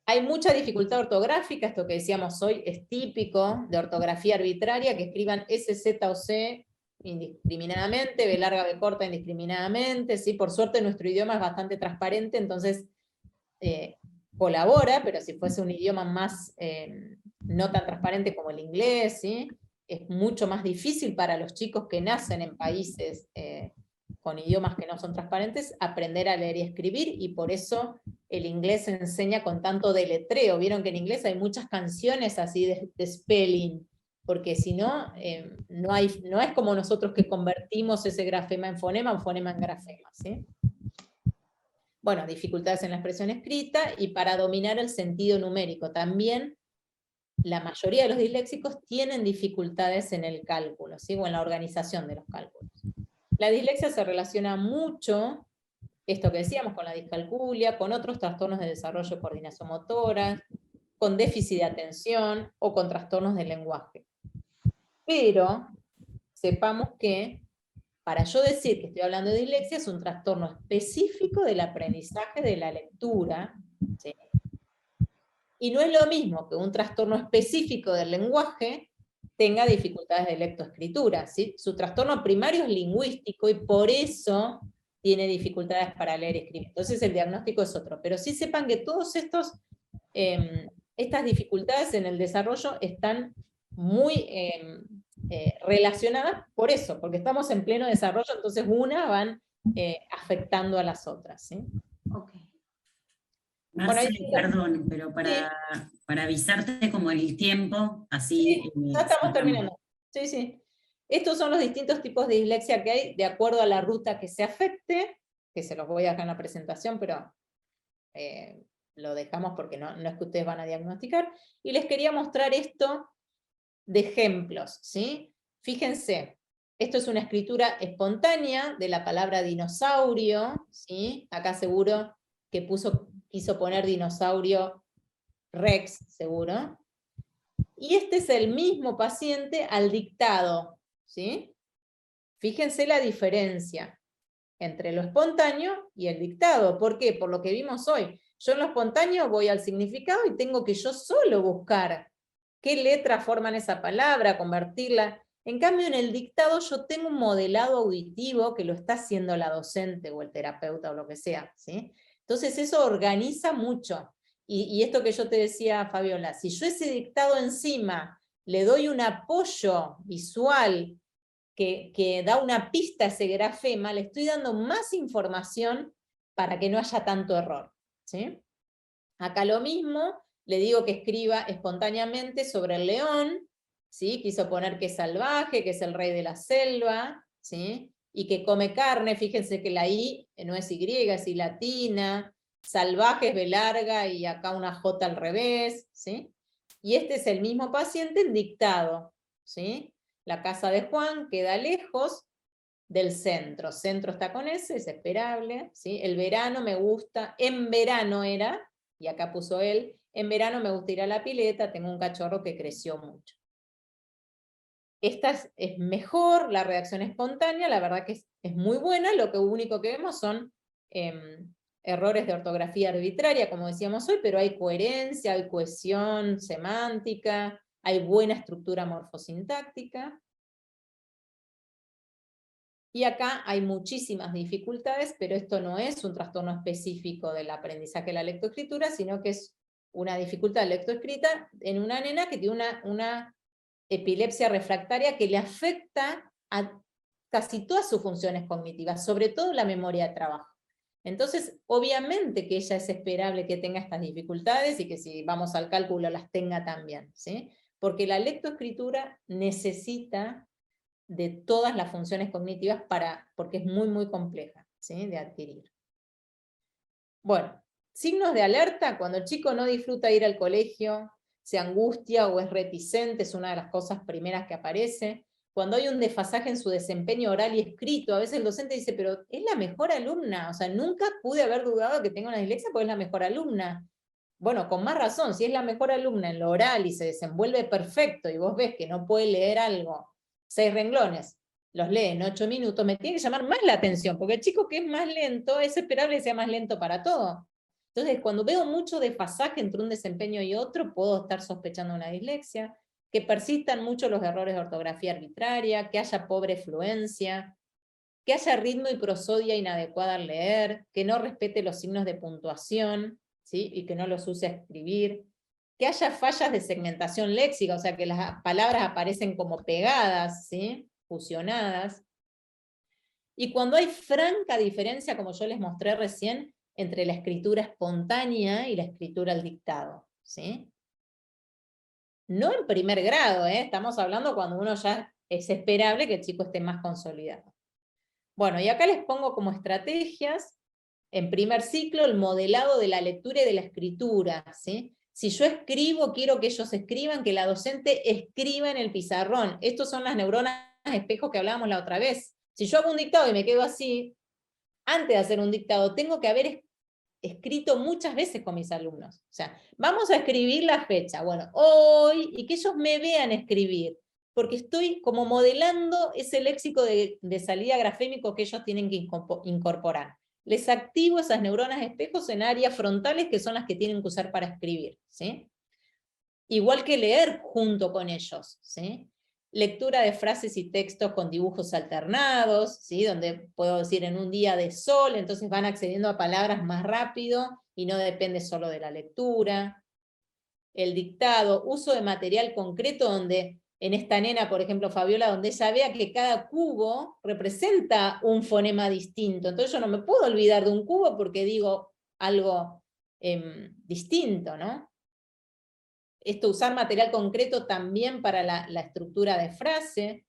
Hay mucha dificultad ortográfica, esto que decíamos hoy es típico de ortografía arbitraria, que escriban S, Z o C indiscriminadamente, B larga, B corta indiscriminadamente, ¿sí? Por suerte nuestro idioma es bastante transparente, entonces colabora, pero si fuese un idioma más no tan transparente como el inglés, ¿sí? Es mucho más difícil para los chicos que nacen en países con idiomas que no son transparentes aprender a leer y escribir, y por eso el inglés se enseña con tanto deletreo. Vieron que en inglés hay muchas canciones así de spelling, porque si no, no es como nosotros que convertimos ese grafema en fonema, un fonema en grafema, ¿sí? Bueno, dificultades en la expresión escrita, y para dominar el sentido numérico también. La mayoría de los disléxicos tienen dificultades en el cálculo, ¿sí? O en la organización de los cálculos. La dislexia se relaciona mucho, esto que decíamos, con la discalculia, con otros trastornos de desarrollo de coordinación motora, con déficit de atención o con trastornos del lenguaje. Pero sepamos que, para yo decir que estoy hablando de dislexia, es un trastorno específico del aprendizaje de la lectura, ¿sí? Y no es lo mismo que un trastorno específico del lenguaje tenga dificultades de lectoescritura, ¿sí? Su trastorno primario es lingüístico y por eso tiene dificultades para leer y escribir. Entonces el diagnóstico es otro. Pero sí sepan que todos estas dificultades en el desarrollo están muy relacionadas por eso, porque estamos en pleno desarrollo, entonces una van afectando a las otras, ¿sí?
Ok.
Marcel, perdón, pero para avisarte como el tiempo, así...
Sí, ya estamos terminando. Sí, sí. Estos son los distintos tipos de dislexia que hay, de acuerdo a la ruta que se afecte, que se los voy a dejar en la presentación, pero lo dejamos porque no es que ustedes van a diagnosticar. Y les quería mostrar esto de ejemplos, ¿sí? Fíjense, esto es una escritura espontánea de la palabra dinosaurio, ¿sí? Acá seguro que quiso poner dinosaurio Rex, seguro. Y este es el mismo paciente al dictado, ¿sí? Fíjense la diferencia entre lo espontáneo y el dictado. ¿Por qué? Por lo que vimos hoy. Yo en lo espontáneo voy al significado y tengo que yo solo buscar qué letra forman esa palabra, convertirla. En cambio, en el dictado yo tengo un modelado auditivo que lo está haciendo la docente o el terapeuta o lo que sea, ¿sí? Entonces eso organiza mucho. Y esto que yo te decía, Fabiola, si yo ese dictado encima le doy un apoyo visual que da una pista a ese grafema, le estoy dando más información para que no haya tanto error, ¿sí? Acá lo mismo, le digo que escriba espontáneamente sobre el león, ¿sí? Quiso poner que es salvaje, que es el rey de la selva, ¿sí? Y que come carne. Fíjense que la I no es Y, es I latina, salvaje es B larga y acá una J al revés, ¿sí? Y este es el mismo paciente en dictado, ¿sí? La casa de Juan queda lejos del centro. Centro está con S, es esperable, ¿sí? El verano me gusta, en verano era, y acá puso él, en verano me gusta ir a la pileta, tengo un cachorro que creció mucho. esta es mejor, la redacción espontánea, la verdad que es muy buena, lo único que vemos son errores de ortografía arbitraria, como decíamos hoy, pero hay coherencia, hay cohesión semántica, hay buena estructura morfosintáctica. Y acá hay muchísimas dificultades, pero esto no es un trastorno específico del aprendizaje de la lectoescritura, sino que es una dificultad de lectoescrita en una nena que tiene una epilepsia refractaria que le afecta a casi todas sus funciones cognitivas, sobre todo la memoria de trabajo. Entonces, obviamente que ella es esperable que tenga estas dificultades y que si vamos al cálculo las tenga también, ¿sí? Porque la lectoescritura necesita de todas las funciones cognitivas porque es muy, muy compleja, ¿sí?, de adquirir. Bueno, signos de alerta: cuando el chico no disfruta ir al colegio, se angustia o es reticente, es una de las cosas primeras que aparece. Cuando hay un desfasaje en su desempeño oral y escrito, a veces el docente dice, pero es la mejor alumna, o sea, nunca pude haber dudado que tenga una dislexia porque es la mejor alumna. Bueno, con más razón, si es la mejor alumna en lo oral y se desenvuelve perfecto y vos ves que no puede leer algo, 6 renglones, los lee en 8 minutos, me tiene que llamar más la atención, porque el chico que es más lento, es esperable que sea más lento para todo. Entonces, cuando veo mucho desfasaje entre un desempeño y otro, puedo estar sospechando una dislexia, que persistan mucho los errores de ortografía arbitraria, que haya pobre fluencia, que haya ritmo y prosodia inadecuada al leer, que no respete los signos de puntuación, ¿sí?, y que no los use a escribir, que haya fallas de segmentación léxica, o sea, que las palabras aparecen como pegadas, ¿sí?, fusionadas, y cuando hay franca diferencia, como yo les mostré recién, entre la escritura espontánea y la escritura al dictado, ¿sí? No en primer grado, estamos hablando cuando uno ya es esperable que el chico esté más consolidado. Bueno, y acá les pongo como estrategias, en primer ciclo, el modelado de la lectura y de la escritura, ¿sí? Si yo escribo, quiero que ellos escriban, que la docente escriba en el pizarrón. Estos son las neuronas espejo que hablábamos la otra vez. Si yo hago un dictado y me quedo así, antes de hacer un dictado, tengo que haber escrito muchas veces con mis alumnos. O sea, vamos a escribir la fecha, bueno, hoy, y que ellos me vean escribir, porque estoy como modelando ese léxico de salida grafémico que ellos tienen que incorporar. Les activo esas neuronas espejos en áreas frontales que son las que tienen que usar para escribir, ¿sí? Igual que leer junto con ellos, ¿sí? Lectura de frases y textos con dibujos alternados, ¿sí?, donde puedo decir en un día de sol, entonces van accediendo a palabras más rápido y no depende solo de la lectura. El dictado, uso de material concreto donde, en esta nena, por ejemplo, Fabiola, donde ella vea que cada cubo representa un fonema distinto, entonces yo no me puedo olvidar de un cubo porque digo algo distinto, ¿no? Esto, usar material concreto también para la estructura de frase,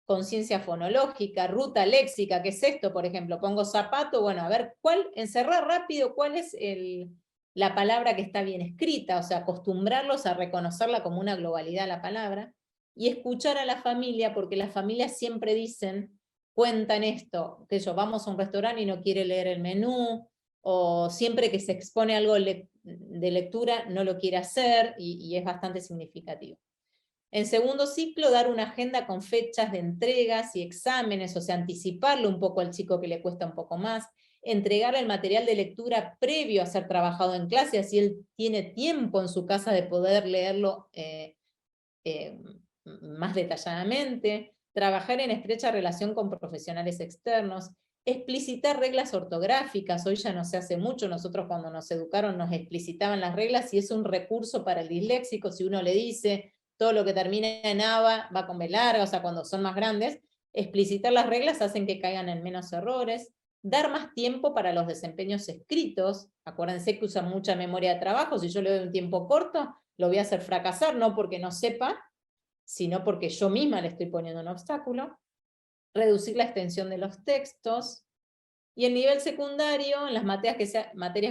conciencia fonológica, ruta léxica, ¿qué es esto? Por ejemplo, pongo zapato, bueno, a ver, encerrar rápido cuál es la palabra que está bien escrita, o sea, acostumbrarlos a reconocerla como una globalidad la palabra, y escuchar a la familia, porque las familias siempre cuentan esto, que yo vamos a un restaurante y no quiere leer el menú, o siempre que se expone algo de lectura no lo quiere hacer, y es bastante significativo. En segundo ciclo, dar una agenda con fechas de entregas y exámenes, o sea, anticiparle un poco al chico que le cuesta un poco más, entregarle el material de lectura previo a ser trabajado en clase, así él tiene tiempo en su casa de poder leerlo más detalladamente, trabajar en estrecha relación con profesionales externos, explicitar reglas ortográficas. Hoy ya no se hace mucho, nosotros cuando nos educaron nos explicitaban las reglas y es un recurso para el disléxico. Si uno le dice todo lo que termina en aba va con B larga, o sea, cuando son más grandes, explicitar las reglas hacen que caigan en menos errores, dar más tiempo para los desempeños escritos. Acuérdense que usan mucha memoria de trabajo, si yo le doy un tiempo corto, lo voy a hacer fracasar, no porque no sepa, sino porque yo misma le estoy poniendo un obstáculo. Reducir la extensión de los textos, y en nivel secundario, en las materias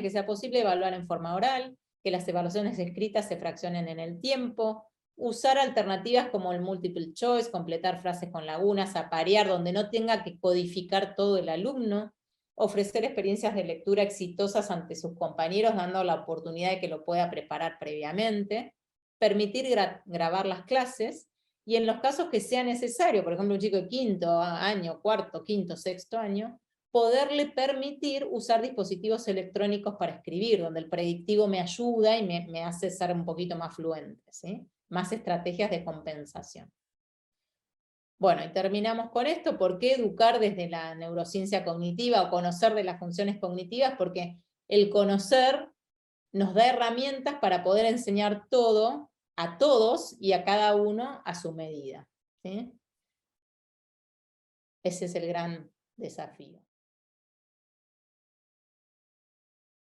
que sea posible, evaluar en forma oral, que las evaluaciones escritas se fraccionen en el tiempo, usar alternativas como el multiple choice, completar frases con lagunas, aparear donde no tenga que codificar todo el alumno, ofrecer experiencias de lectura exitosas ante sus compañeros, dando la oportunidad de que lo pueda preparar previamente, permitir grabar las clases, y en los casos que sea necesario, por ejemplo un chico de quinto año, cuarto, quinto, sexto año, poderle permitir usar dispositivos electrónicos para escribir, donde el predictivo me ayuda y me hace ser un poquito más fluente, ¿sí? Más estrategias de compensación. Bueno, y terminamos con esto. ¿Por qué educar desde la neurociencia cognitiva o conocer de las funciones cognitivas? Porque el conocer nos da herramientas para poder enseñar todo a todos y a cada uno a su medida, ¿sí? Ese es el gran desafío.